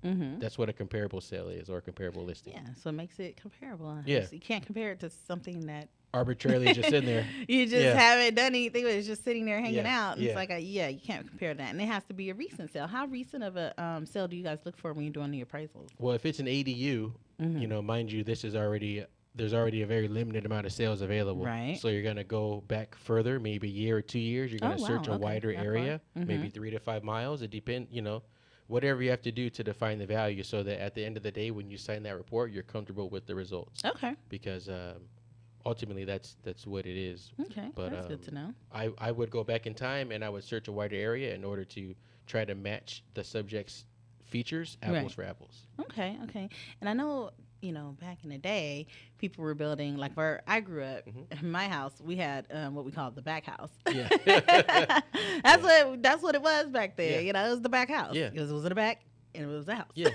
[SPEAKER 2] Mm-hmm. That's what a comparable sale is or a comparable listing.
[SPEAKER 1] Yeah, so it makes it comparable.
[SPEAKER 2] Yeah.
[SPEAKER 1] You can't compare it to something that
[SPEAKER 2] arbitrarily just in there.
[SPEAKER 1] You just haven't done anything, but it's just sitting there hanging out.
[SPEAKER 2] Yeah.
[SPEAKER 1] It's like, you can't compare that. And it has to be a recent sale. How recent of a sale do you guys look for when you're doing the appraisals?
[SPEAKER 2] Well, if it's an ADU, mind you, this is already there's already a very limited amount of sales available.
[SPEAKER 1] Right.
[SPEAKER 2] So you're going to go back further, maybe a year or 2 years. You're going to search a wider area, maybe 3 to 5 miles. It depends, whatever you have to do to define the value so that at the end of the day, when you sign that report, you're comfortable with the results.
[SPEAKER 1] Okay.
[SPEAKER 2] Because ultimately, that's what it is.
[SPEAKER 1] Okay,
[SPEAKER 2] but,
[SPEAKER 1] that's good to know.
[SPEAKER 2] I would go back in time and I would search a wider area in order to try to match the subject's features, apples for apples.
[SPEAKER 1] Okay. And I know, back in the day, people were building, like where I grew up, in my house, we had what we called the back house.
[SPEAKER 2] Yeah.
[SPEAKER 1] That's what it was back then.
[SPEAKER 2] Yeah.
[SPEAKER 1] It was the back house.
[SPEAKER 2] Yeah.
[SPEAKER 1] Because it was in the back. And it was a house.
[SPEAKER 2] Yeah.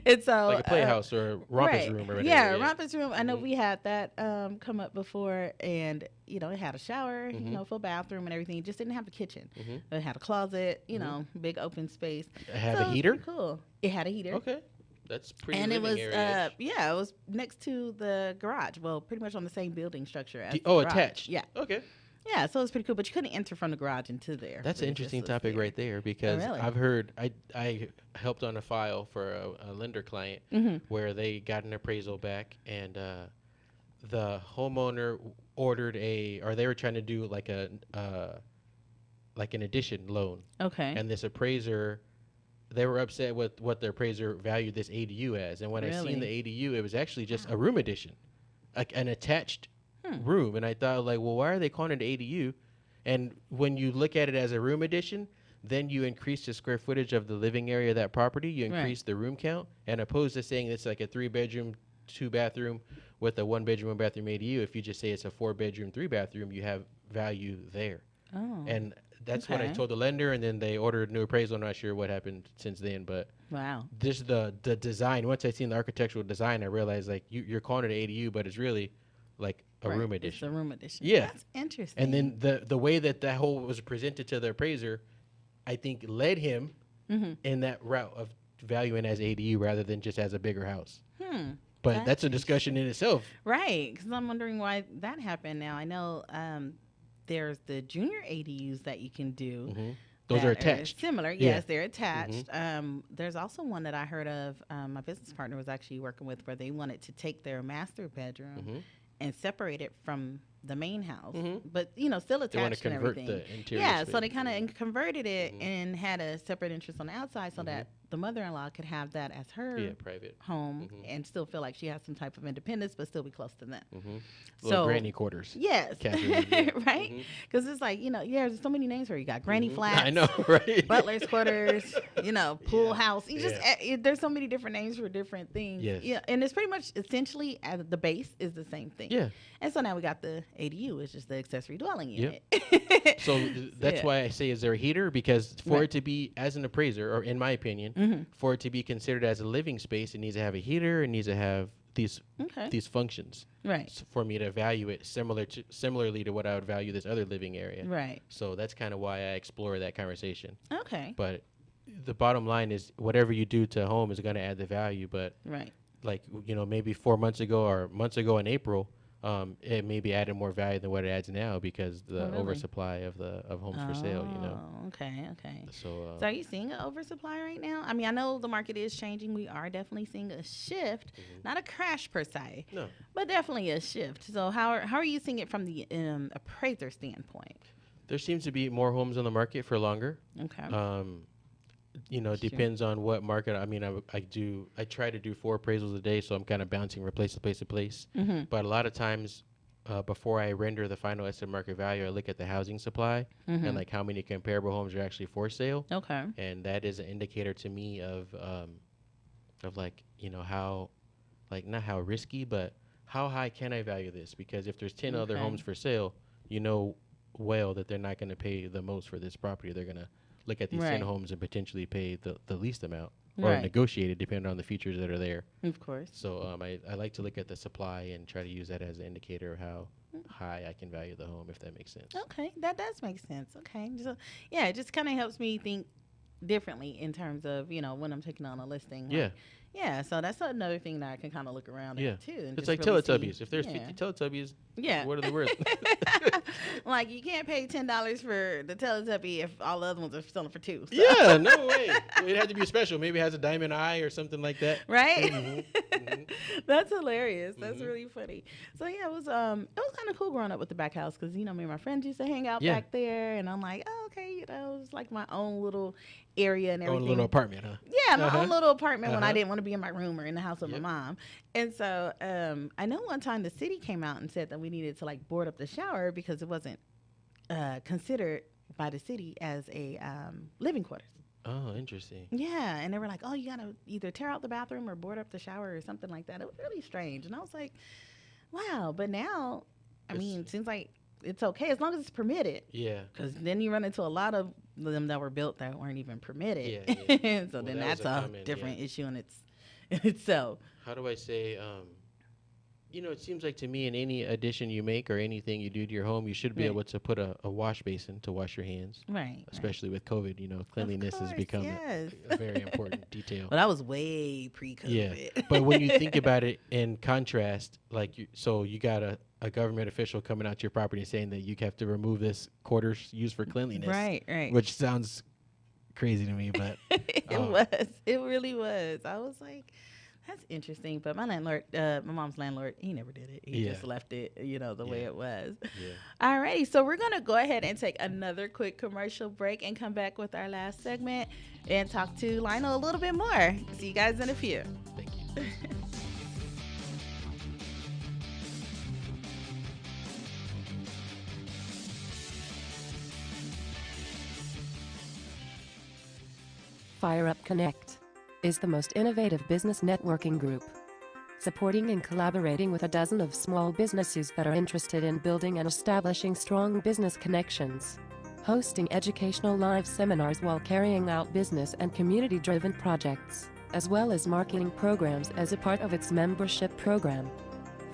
[SPEAKER 1] And so
[SPEAKER 2] like a playhouse or a rompers room or whatever.
[SPEAKER 1] Yeah, rompers room. I know we had that come up before, and it had a shower, full bathroom and everything. It just didn't have a kitchen. It had a closet, big open space.
[SPEAKER 2] It had a heater?
[SPEAKER 1] Cool. It had a heater.
[SPEAKER 2] Okay. That's pretty.
[SPEAKER 1] And it was
[SPEAKER 2] area-ish.
[SPEAKER 1] it was next to the garage. Well, pretty much on the same building structure as
[SPEAKER 2] attached.
[SPEAKER 1] Yeah.
[SPEAKER 2] Okay.
[SPEAKER 1] Yeah, so it was pretty cool, but you couldn't enter from the garage into there.
[SPEAKER 2] That's an interesting topic right there because I've heard I helped on a file for a lender client where they got an appraisal back and the homeowner ordered they were trying to do like an addition loan. Okay. And this appraiser, they were upset with what the appraiser valued this ADU as, and when I seen the ADU, it was actually just a room addition, like an attached room. And I thought, like, well, why are they calling it ADU? And when you look at it as a room addition, then you increase the square footage of the living area of that property. You increase the room count, and opposed to saying it's like a 3-bedroom, 2-bathroom with a 1-bedroom, 1-bathroom ADU. If you just say it's a 4-bedroom, 3-bathroom, you have value there. Oh. And that's when I told the lender, and then they ordered a new appraisal. I'm not sure what happened since then, but this the design. Once I seen the architectural design, I realized like you're calling it an ADU, but it's really like a room addition.
[SPEAKER 1] It's a room addition.
[SPEAKER 2] Yeah,
[SPEAKER 1] that's interesting.
[SPEAKER 2] And then the way that whole was presented to the appraiser, I think led him in that route of valuing as ADU rather than just as a bigger house. But that's a discussion in itself.
[SPEAKER 1] Right, because I'm wondering why that happened. Now I know there's the junior ADUs that you can do.
[SPEAKER 2] Those are attached.
[SPEAKER 1] Similar, yes, they're attached. There's also one that I heard of. My business partner was actually working with where they wanted to take their master bedroom and separate it from the main house, but still attached and everything.
[SPEAKER 2] The interior
[SPEAKER 1] yeah,
[SPEAKER 2] space.
[SPEAKER 1] so they kind of converted it and had a separate interest on the outside, so that the mother-in-law could have that as her
[SPEAKER 2] private
[SPEAKER 1] home and still feel like she has some type of independence, but still be close to them.
[SPEAKER 2] Little granny quarters.
[SPEAKER 1] Yes, right? Because it's like there's so many names where you got granny flats.
[SPEAKER 2] I know, right?
[SPEAKER 1] Butler's quarters. Pool house. You just there's so many different names for different things.
[SPEAKER 2] Yes.
[SPEAKER 1] Yeah, and it's pretty much essentially at the base is the same thing.
[SPEAKER 2] Yeah.
[SPEAKER 1] And so now we got the ADU, it's just the accessory dwelling unit.
[SPEAKER 2] So that's why I say, is there a heater? Because for it to be, as an appraiser, or in my opinion, for it to be considered as a living space, it needs to have a heater. It needs to have these functions.
[SPEAKER 1] Right.
[SPEAKER 2] For me to value it similarly to what I would value this other living area.
[SPEAKER 1] Right.
[SPEAKER 2] So that's kind of why I explore that conversation.
[SPEAKER 1] Okay.
[SPEAKER 2] But the bottom line is, whatever you do to a home is going to add the value. But like maybe 4 months ago or months ago in April, it maybe added more value than what it adds now because the oversupply of homes for sale.
[SPEAKER 1] Okay.
[SPEAKER 2] So
[SPEAKER 1] are you seeing an oversupply right now? I mean, I know the market is changing. We are definitely seeing a shift, not a crash per se, but definitely a shift. So how are you seeing it from the appraiser standpoint?
[SPEAKER 2] There seems to be more homes on the market for longer.
[SPEAKER 1] Okay.
[SPEAKER 2] It depends on what market. I mean, I try to do 4 appraisals a day, so I'm kind of bouncing from place to place to place. But a lot of times, before I render the final estimate market value, I look at the housing supply and like how many comparable homes are actually for sale.
[SPEAKER 1] Okay.
[SPEAKER 2] And that is an indicator to me of like, how, like, not how risky, but how high can I value this? Because if there's 10 other homes for sale, well that they're not going to pay the most for this property. They're going to look at these 10 homes and potentially pay the least amount or negotiate it depending on the features that are there.
[SPEAKER 1] Of course.
[SPEAKER 2] So I like to look at the supply and try to use that as an indicator of how high I can value the home, if that makes sense.
[SPEAKER 1] Okay, that does make sense. Okay. So, it just kind of helps me think differently in terms of, when I'm taking on a listing.
[SPEAKER 2] Yeah.
[SPEAKER 1] Yeah, so that's another thing that I can kind of look around
[SPEAKER 2] Yeah.
[SPEAKER 1] at too. And
[SPEAKER 2] It's
[SPEAKER 1] just
[SPEAKER 2] like
[SPEAKER 1] really
[SPEAKER 2] Teletubbies.
[SPEAKER 1] see-
[SPEAKER 2] If there's
[SPEAKER 1] yeah.
[SPEAKER 2] 50 Teletubbies,
[SPEAKER 1] Yeah.
[SPEAKER 2] what are they worth?
[SPEAKER 1] Like you can't pay $10 for the Teletubby if all the other ones are selling for $2. So.
[SPEAKER 2] Yeah, no way. It had to be special. Maybe it has a diamond eye or something like that.
[SPEAKER 1] Right?
[SPEAKER 2] Mhm.
[SPEAKER 1] That's hilarious. That's
[SPEAKER 2] Mhm.
[SPEAKER 1] really funny. So yeah, it was kind of cool growing up with the back house because me and my friends used to hang out
[SPEAKER 2] Yeah.
[SPEAKER 1] back there, and I'm like, oh, okay, it was like my own little area and
[SPEAKER 2] Oh,
[SPEAKER 1] everything.
[SPEAKER 2] a little apartment, huh?
[SPEAKER 1] Yeah, my
[SPEAKER 2] Uh-huh.
[SPEAKER 1] own little apartment when I
[SPEAKER 2] Uh-huh.
[SPEAKER 1] didn't want to be in my room or in the house with
[SPEAKER 2] Yep.
[SPEAKER 1] my mom. And so I know one time the city came out and said that we needed to like board up the shower because it wasn't considered by the city as a living quarters.
[SPEAKER 2] Oh, interesting.
[SPEAKER 1] Yeah, and they were like, oh, you got to either tear out the bathroom or board up the shower or something like that. It was really strange. And I was like, wow. But now, I mean, it seems like it's okay as long as it's permitted.
[SPEAKER 2] Yeah.
[SPEAKER 1] Because then you run into a lot of them that were built that weren't even permitted.
[SPEAKER 2] Yeah.
[SPEAKER 1] So
[SPEAKER 2] Well,
[SPEAKER 1] then
[SPEAKER 2] that was
[SPEAKER 1] that's
[SPEAKER 2] a
[SPEAKER 1] a
[SPEAKER 2] comment,
[SPEAKER 1] different
[SPEAKER 2] yeah.
[SPEAKER 1] issue in itself.
[SPEAKER 2] How do I say? It seems like to me in any addition you make or anything you do to your home, you should be
[SPEAKER 1] Right.
[SPEAKER 2] able to put a wash basin to wash your hands.
[SPEAKER 1] Right.
[SPEAKER 2] Especially with COVID, cleanliness has
[SPEAKER 1] course,
[SPEAKER 2] become
[SPEAKER 1] yes.
[SPEAKER 2] a very important detail.
[SPEAKER 1] Well, that was way pre-COVID.
[SPEAKER 2] Yeah, but when you think about it in contrast, like you got a government official coming out to your property and saying that you have to remove this quarters used for cleanliness,
[SPEAKER 1] Right.
[SPEAKER 2] which sounds crazy to me, but
[SPEAKER 1] It really was. I was like, that's interesting. But my landlord, my mom's landlord, he never did it. He just left it, the way it was.
[SPEAKER 2] Yeah.
[SPEAKER 1] Alrighty, so we're gonna go ahead and take another quick commercial break and come back with our last segment and talk to Lionel a little bit more. See you guys in a few.
[SPEAKER 2] Thank you.
[SPEAKER 3] FireUp Connect is the most innovative business networking group, supporting and collaborating with a dozen of small businesses that are interested in building and establishing strong business connections, hosting educational live seminars while carrying out business and community-driven projects, as well as marketing programs as a part of its membership program.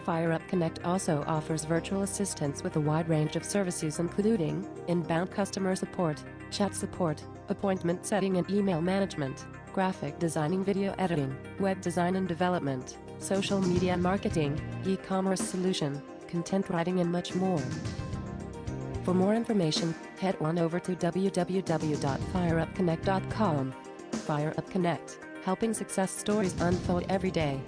[SPEAKER 3] FireUp Connect also offers virtual assistance with a wide range of services including inbound customer support, chat support, appointment setting and email management, graphic designing, video editing, web design and development, social media marketing, e-commerce solution, content writing and much more. For more information, head on over to www.fireupconnect.com. FireUp Connect, helping success stories unfold every day.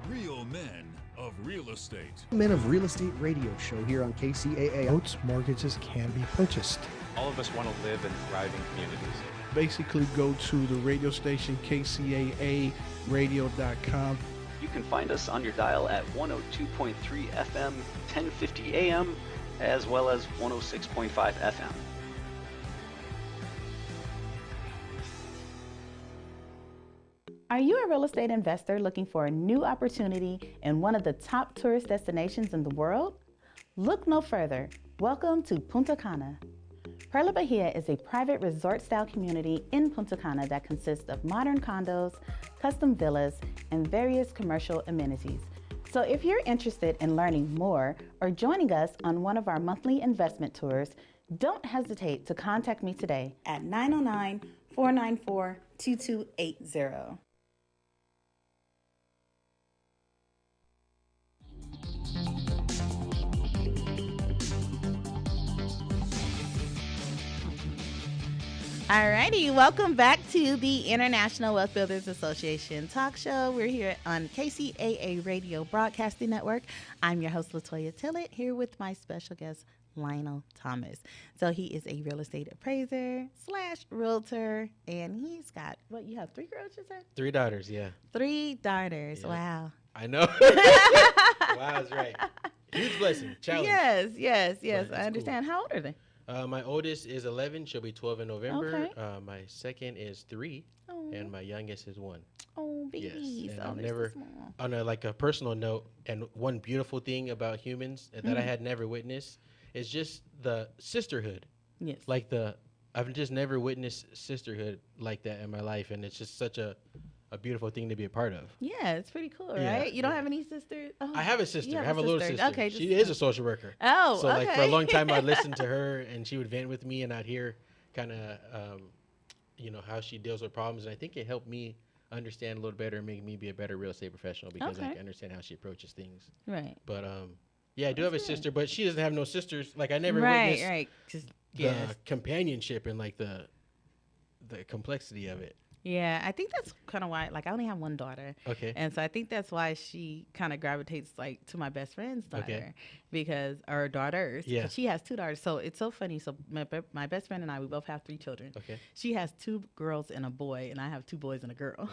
[SPEAKER 4] Real men of real estate.
[SPEAKER 5] Men of Real Estate radio show here on KCAA.
[SPEAKER 6] Boats, mortgages can be purchased.
[SPEAKER 7] All of us want to live in thriving communities.
[SPEAKER 6] Basically, go to the radio station KCAA radio.com.
[SPEAKER 8] You can find us on your dial at 102.3 FM, 1050 AM, as well as 106.5 FM.
[SPEAKER 1] Are you a real estate investor looking for a new opportunity in one of the top tourist destinations in the world? Look no further. Welcome to Punta Cana. Perla Bahia is a private resort-style community in Punta Cana that consists of modern condos, custom villas, and various commercial amenities. So if you're interested in learning more or joining us on one of our monthly investment tours, don't hesitate to contact me today at 909-494-2280. Alrighty, welcome back to the International Wealth Builders Association talk show. We're here on KCAA Radio Broadcasting Network. I'm your host, Latoya Tillett, here with my special guest, Lionel Thomas. So he is a real estate appraiser / realtor, and he's got, what, you have 3 girls, you said?
[SPEAKER 2] 3 daughters, yeah.
[SPEAKER 1] 3 daughters,
[SPEAKER 2] Yeah.
[SPEAKER 1] wow.
[SPEAKER 2] I know. Wow, that's right. Huge blessing. Challenge.
[SPEAKER 1] Yes,
[SPEAKER 2] But it's
[SPEAKER 1] I understand. How old are they?
[SPEAKER 2] My oldest is 11. She'll be 12 in November.
[SPEAKER 1] Okay.
[SPEAKER 2] My second is 3, and my youngest is 1.
[SPEAKER 1] Oh, babies.
[SPEAKER 2] Yes, and
[SPEAKER 1] Oh,
[SPEAKER 2] I've
[SPEAKER 1] they're so
[SPEAKER 2] never,
[SPEAKER 1] small.
[SPEAKER 2] on a personal note, and one beautiful thing about humans that I had never witnessed is just the sisterhood.
[SPEAKER 1] Yes.
[SPEAKER 2] Like I've just never witnessed sisterhood like that in my life, and it's just such a beautiful thing to be a part of.
[SPEAKER 1] Yeah, it's pretty cool,
[SPEAKER 2] Yeah,
[SPEAKER 1] right? You don't
[SPEAKER 2] yeah.
[SPEAKER 1] have any sisters? Oh,
[SPEAKER 2] I have a sister.
[SPEAKER 1] you
[SPEAKER 2] I have a little
[SPEAKER 1] sister.
[SPEAKER 2] sister.
[SPEAKER 1] Okay,
[SPEAKER 2] She
[SPEAKER 1] just-
[SPEAKER 2] is a social worker.
[SPEAKER 1] Oh,
[SPEAKER 2] So like for a
[SPEAKER 1] okay.
[SPEAKER 2] long time, I'd listen to her, and she would vent with me, and I'd hear kind of, how she deals with problems. And I think it helped me understand a little better and make me be a better real estate professional because I can understand how she approaches things.
[SPEAKER 1] Right.
[SPEAKER 2] But, I do have a sister, but she doesn't have no sisters. Like, I never
[SPEAKER 1] right,
[SPEAKER 2] witnessed
[SPEAKER 1] right. Just,
[SPEAKER 2] the companionship and, like, the complexity of it.
[SPEAKER 1] Yeah, I think that's kind of why, like, I only have one daughter.
[SPEAKER 2] Okay.
[SPEAKER 1] And so I think that's why she kind of gravitates, like, to my best friend's daughter. Because, or daughters.
[SPEAKER 2] Yeah.
[SPEAKER 1] She has 2 daughters. So it's so funny. So my best friend and I, we both have 3 children.
[SPEAKER 2] Okay.
[SPEAKER 1] She has 2 girls and a boy, and I have 2 boys and a girl.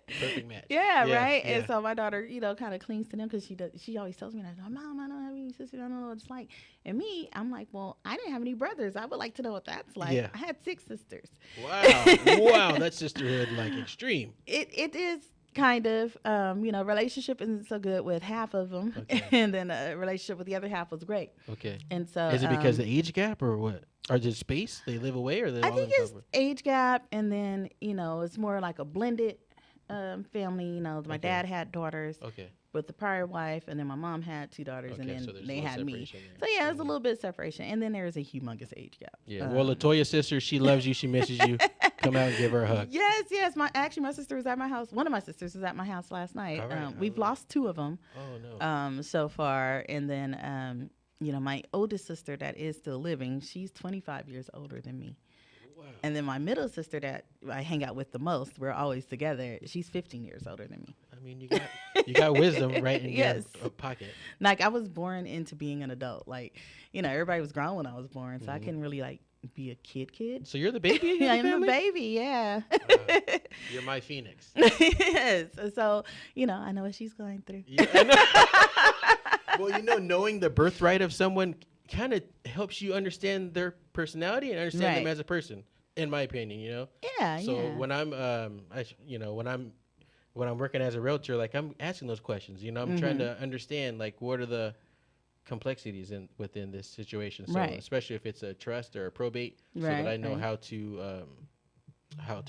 [SPEAKER 2] Perfect match.
[SPEAKER 1] Yeah, right?
[SPEAKER 2] Yeah.
[SPEAKER 1] And so my daughter, kind of clings to them because she always tells me, Mom, I don't have any sisters. I don't know what it's like. And me, I'm like, well, I didn't have any brothers. I would like to know what that's like.
[SPEAKER 2] Yeah.
[SPEAKER 1] I had 6 sisters.
[SPEAKER 2] Wow. Wow. That's sisterhood, like, extreme.
[SPEAKER 1] It is kind of, relationship isn't so good with half of them.
[SPEAKER 2] Okay.
[SPEAKER 1] And then a relationship with the other half was great.
[SPEAKER 2] Okay.
[SPEAKER 1] And so.
[SPEAKER 2] Is it because the age gap or what? Or just space? They live away or they all
[SPEAKER 1] I think
[SPEAKER 2] in
[SPEAKER 1] it's
[SPEAKER 2] cover?
[SPEAKER 1] age gap. And then, it's more like a blended family. My dad had daughters with the prior wife, and then my mom had 2 daughters, and then
[SPEAKER 2] so there's
[SPEAKER 1] they
[SPEAKER 2] a little
[SPEAKER 1] had me.
[SPEAKER 2] separation there.
[SPEAKER 1] So yeah, there's a little bit of separation, and then there's a humongous age gap.
[SPEAKER 2] Yeah. Well, LaToya's sister, she loves you. She misses you. Come out and give her a hug.
[SPEAKER 1] Yes. My sister was at my house. One of my sisters was at my house last night.
[SPEAKER 2] All right.
[SPEAKER 1] We've lost 2 of them.
[SPEAKER 2] Oh no.
[SPEAKER 1] So far, and then my oldest sister that is still living, she's 25 years older than me.
[SPEAKER 2] Wow.
[SPEAKER 1] And then my middle sister that I hang out with the most, we're always together. She's 15 years older than me.
[SPEAKER 2] I mean, you got wisdom right in your pocket.
[SPEAKER 1] Like, I was born into being an adult. Like, everybody was grown when I was born, so I couldn't really, like, be a kid.
[SPEAKER 2] So you're the baby in the
[SPEAKER 1] I'm
[SPEAKER 2] family?
[SPEAKER 1] the baby, yeah.
[SPEAKER 2] You're my phoenix.
[SPEAKER 1] Yes. So, I know what she's going through.
[SPEAKER 2] Yeah, I know. Well, knowing the birthright of someone kind of helps you understand their personality and understand them as a person, in my opinion,
[SPEAKER 1] Yeah,
[SPEAKER 2] so when I'm when I'm working as a realtor, like, I'm asking those questions, I'm trying to understand, like, what are the complexities within this situation. So especially if it's a trust or a probate, so that I know how to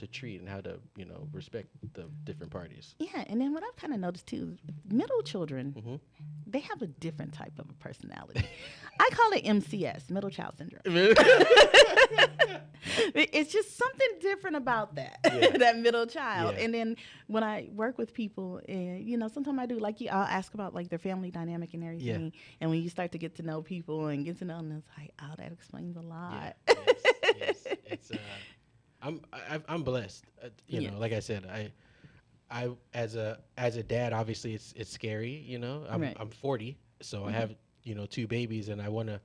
[SPEAKER 2] treat and how to, respect the different parties.
[SPEAKER 1] Yeah, and then what I've kind of noticed too, middle children, they have a different type of a personality. I call it MCS, middle child syndrome. It's just something different about that, that middle child. And then when I work with people, and sometimes I do, like, I'll ask about, like, their family dynamic and everything. And when you start to get to know people and get to know them, it's like, oh, that explains a lot.
[SPEAKER 2] Yes. It's I'm blessed. Like I said, I as a dad, obviously it's scary. I'm 40, so I have 2 babies, and I want to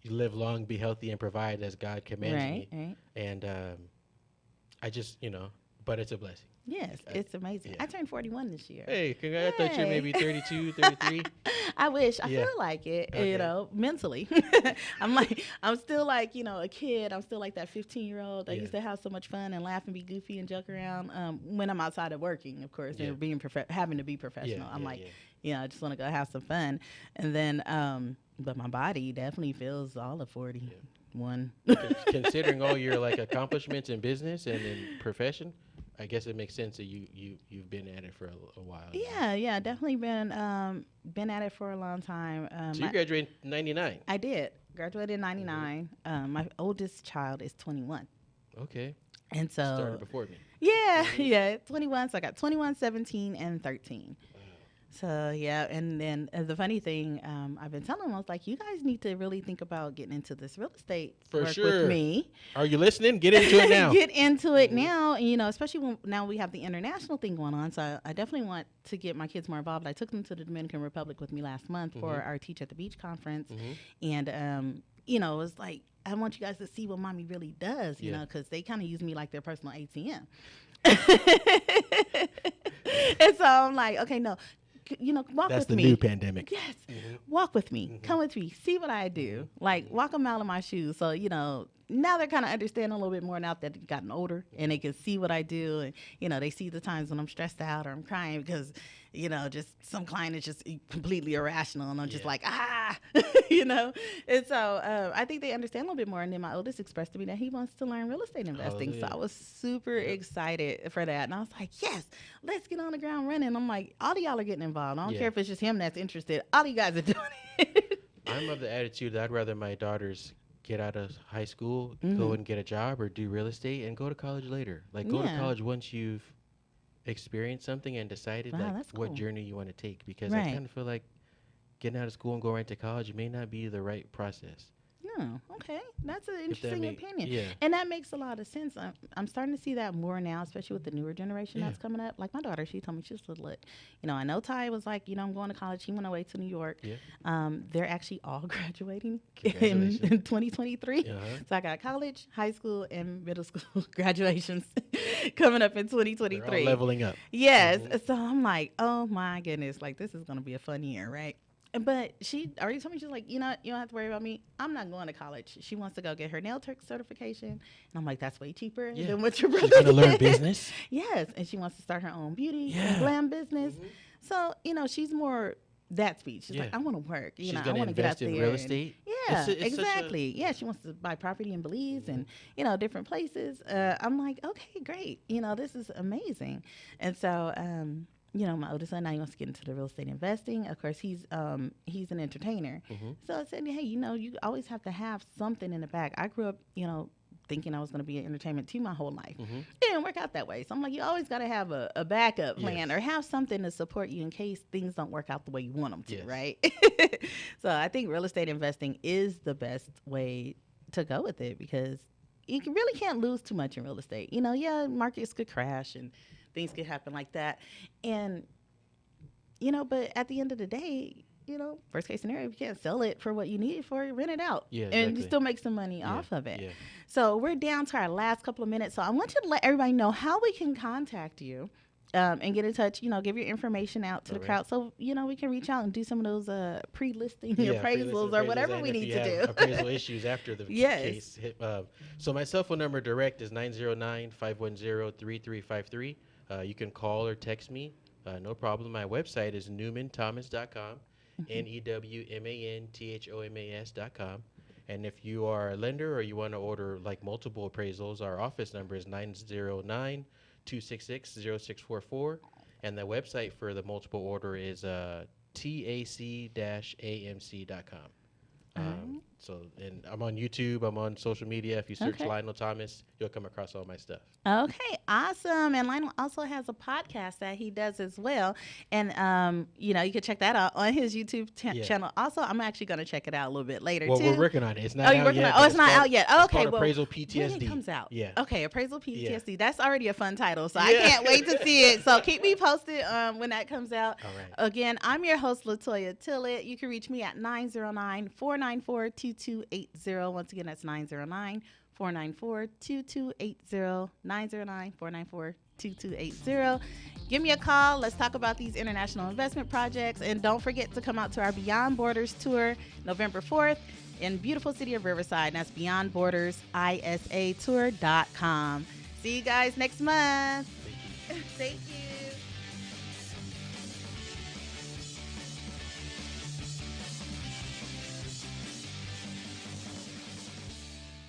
[SPEAKER 2] live long, be healthy, and provide as God commands me. Right. And I just but it's a blessing.
[SPEAKER 1] Yes, it's amazing. I turned 41 this year.
[SPEAKER 2] Hey, congrats. I thought you were maybe 32, 33.
[SPEAKER 1] I wish. I feel like it, mentally. I'm still like, a kid. I'm still like that 15-year-old. I used to have so much fun and laugh and be goofy and joke around when I'm outside of working, of course, and being having to be professional. I'm like, I just want to go have some fun. And then, but my body definitely feels all of 41.
[SPEAKER 2] Considering all your, like, accomplishments in business and in profession, I guess it makes sense that you've been at it for a while.
[SPEAKER 1] Yeah, definitely been at it for a long time.
[SPEAKER 2] So you graduated in 99.
[SPEAKER 1] I did. Graduated in 99. My oldest child is 21.
[SPEAKER 2] Okay.
[SPEAKER 1] And so
[SPEAKER 2] started before me.
[SPEAKER 1] Yeah, 21. So I got 21, 17, and 13. So, and then the funny thing, I've been telling them, I was like, you guys need to really think about getting into this real estate work with me.
[SPEAKER 2] Are you listening? Get into it now.
[SPEAKER 1] Get into it now. And, especially when now we have the international thing going on. So I definitely want to get my kids more involved. I took them to the Dominican Republic with me last month for our Teach at the Beach conference. And, it was like, I want you guys to see what mommy really does, because they kind of use me like their personal ATM. And so I'm like, okay, no. Walk
[SPEAKER 2] That's
[SPEAKER 1] with me.
[SPEAKER 2] That's the new pandemic.
[SPEAKER 1] Yes. Walk with me. Come with me. See what I do. Like, walk a mile in my shoes. So, now they're kind of understanding a little bit more now that they've gotten older, and they can see what I do. And, they see the times when I'm stressed out or I'm crying because, just some client is just completely irrational. And I'm just like, And so I think they understand a little bit more. And then my oldest expressed to me that he wants to learn real estate investing. So I was super excited for that. And I was like, yes, let's get on the ground running. I'm like, all of y'all are getting involved. I don't care if it's just him that's interested. All of you guys are doing it.
[SPEAKER 2] I'm of the attitude that I'd rather my daughters get out of high school,
[SPEAKER 1] Mm-hmm.
[SPEAKER 2] go and get a job or do real estate and go to college later. Like go to
[SPEAKER 1] Yeah.
[SPEAKER 2] college once you've experienced something and decided
[SPEAKER 1] Wow,
[SPEAKER 2] like
[SPEAKER 1] that's
[SPEAKER 2] what
[SPEAKER 1] cool.
[SPEAKER 2] journey you want to take. Because I
[SPEAKER 1] Right.
[SPEAKER 2] kind of feel like getting out of school and going right to college may not be the right process.
[SPEAKER 1] No, okay, that's an
[SPEAKER 2] that
[SPEAKER 1] interesting
[SPEAKER 2] make-
[SPEAKER 1] opinion,
[SPEAKER 2] yeah.
[SPEAKER 1] and that makes a lot of sense. I'm starting to see that more now, especially with the newer generation
[SPEAKER 2] Yeah.
[SPEAKER 1] that's coming up. Like my daughter, she told me, she said, "Look, I know Ty was like, I'm going to college. He went away to New York.
[SPEAKER 2] Yeah.
[SPEAKER 1] They're actually all graduating in
[SPEAKER 2] Congratulations.
[SPEAKER 1] 2023.
[SPEAKER 2] Uh-huh.
[SPEAKER 1] So I got college, high school, and middle school graduations coming up in
[SPEAKER 2] They're all
[SPEAKER 1] 2023.
[SPEAKER 2] leveling up.
[SPEAKER 1] Yes.
[SPEAKER 2] Mhm.
[SPEAKER 1] So I'm like, oh my goodness, like this is gonna be a fun year, right? But she already told me, she's like, you don't have to worry about me. I'm not going to college. She wants to go get her nail tech certification, and I'm like, that's way cheaper
[SPEAKER 2] Yeah.
[SPEAKER 1] than what your brother
[SPEAKER 2] She's gonna learn
[SPEAKER 1] did.
[SPEAKER 2] business.
[SPEAKER 1] Yes, and she wants to start her own beauty
[SPEAKER 2] Yeah.
[SPEAKER 1] and glam business. So she's more that speed. She's like,
[SPEAKER 2] Yeah.
[SPEAKER 1] I want to work.
[SPEAKER 2] She's
[SPEAKER 1] I
[SPEAKER 2] gonna
[SPEAKER 1] want to get out
[SPEAKER 2] invest in
[SPEAKER 1] there
[SPEAKER 2] real
[SPEAKER 1] and-
[SPEAKER 2] estate.
[SPEAKER 1] Yeah,
[SPEAKER 2] It's such a-
[SPEAKER 1] exactly. Yeah, she wants to buy property in Belize and different places. I'm like, okay, great. This is amazing. And so, my oldest son now he wants to get into the real estate investing. Of course, he's an entertainer.
[SPEAKER 2] Mhm.
[SPEAKER 1] So I said, hey, you always have to have something in the back. I grew up, thinking I was going to be in entertainment too my whole life.
[SPEAKER 2] Mhm.
[SPEAKER 1] It didn't work out that way. So I'm like, you always got to have a backup plan
[SPEAKER 2] Yes.
[SPEAKER 1] or have something to support you in case things don't work out the way you want them to,
[SPEAKER 2] Yes.
[SPEAKER 1] right? So I think real estate investing is the best way to go with it because you really can't lose too much in real estate. Markets could crash and things could happen like that. And, but at the end of the day, worst case scenario, if you can't sell it for what you need it for, rent it out.
[SPEAKER 2] Yeah,
[SPEAKER 1] And
[SPEAKER 2] exactly.
[SPEAKER 1] you still make some money
[SPEAKER 2] Yeah,
[SPEAKER 1] off of it.
[SPEAKER 2] yeah.
[SPEAKER 1] So we're down to our last couple of minutes. So I want you to let everybody know how we can contact you and get in touch, give your information out to the
[SPEAKER 2] All right.
[SPEAKER 1] crowd. So, we can reach out and do some of those pre-listing
[SPEAKER 2] Yeah,
[SPEAKER 1] appraisals
[SPEAKER 2] pre-listed
[SPEAKER 1] or whatever
[SPEAKER 2] appraisals,
[SPEAKER 1] we
[SPEAKER 2] and if
[SPEAKER 1] need
[SPEAKER 2] you
[SPEAKER 1] to
[SPEAKER 2] have
[SPEAKER 1] do.
[SPEAKER 2] appraisal issues after the
[SPEAKER 1] Yes.
[SPEAKER 2] case. So my cell phone number direct is 909-510-3353. You can call or text me. No problem. My website is newmanthomas.com, NEWMANTHOMAS.com. And if you are a lender or you want to order like multiple appraisals, our office number is 909-266-0644. And the website for the multiple order is tac-amc.com. And I'm on YouTube. I'm on social media. If you search
[SPEAKER 1] Okay.
[SPEAKER 2] Lionel Thomas, you'll come across all my stuff.
[SPEAKER 1] Okay, awesome. And Lionel also has a podcast that he does as well. And, you can check that out on his YouTube
[SPEAKER 2] Yeah.
[SPEAKER 1] channel. Also, I'm actually going to check it out a little bit later,
[SPEAKER 2] Well,
[SPEAKER 1] too.
[SPEAKER 2] we're working on it. It's not
[SPEAKER 1] Oh,
[SPEAKER 2] out
[SPEAKER 1] you're working
[SPEAKER 2] yet.
[SPEAKER 1] on it. Oh,
[SPEAKER 2] but
[SPEAKER 1] it's not
[SPEAKER 2] called-
[SPEAKER 1] out yet.
[SPEAKER 2] it's
[SPEAKER 1] Okay,
[SPEAKER 2] called
[SPEAKER 1] well,
[SPEAKER 2] Appraisal
[SPEAKER 1] when
[SPEAKER 2] PTSD.
[SPEAKER 1] it comes out.
[SPEAKER 2] Yeah.
[SPEAKER 1] Okay, Appraisal
[SPEAKER 2] Yeah.
[SPEAKER 1] PTSD. That's already a fun title, so I
[SPEAKER 2] Yeah.
[SPEAKER 1] can't wait to see it. So keep me posted when that comes out.
[SPEAKER 2] All right.
[SPEAKER 1] Again, I'm your host, LaToya Tillett. You can reach me at 909-494-2280. Once again, that's 909-494-2280, 909-494-2280. Give me a call. Let's talk about these international investment projects. And don't forget to come out to our Beyond Borders tour November 4th in beautiful city of Riverside. And that's beyondbordersisatour.com. See you guys next month. Thank you.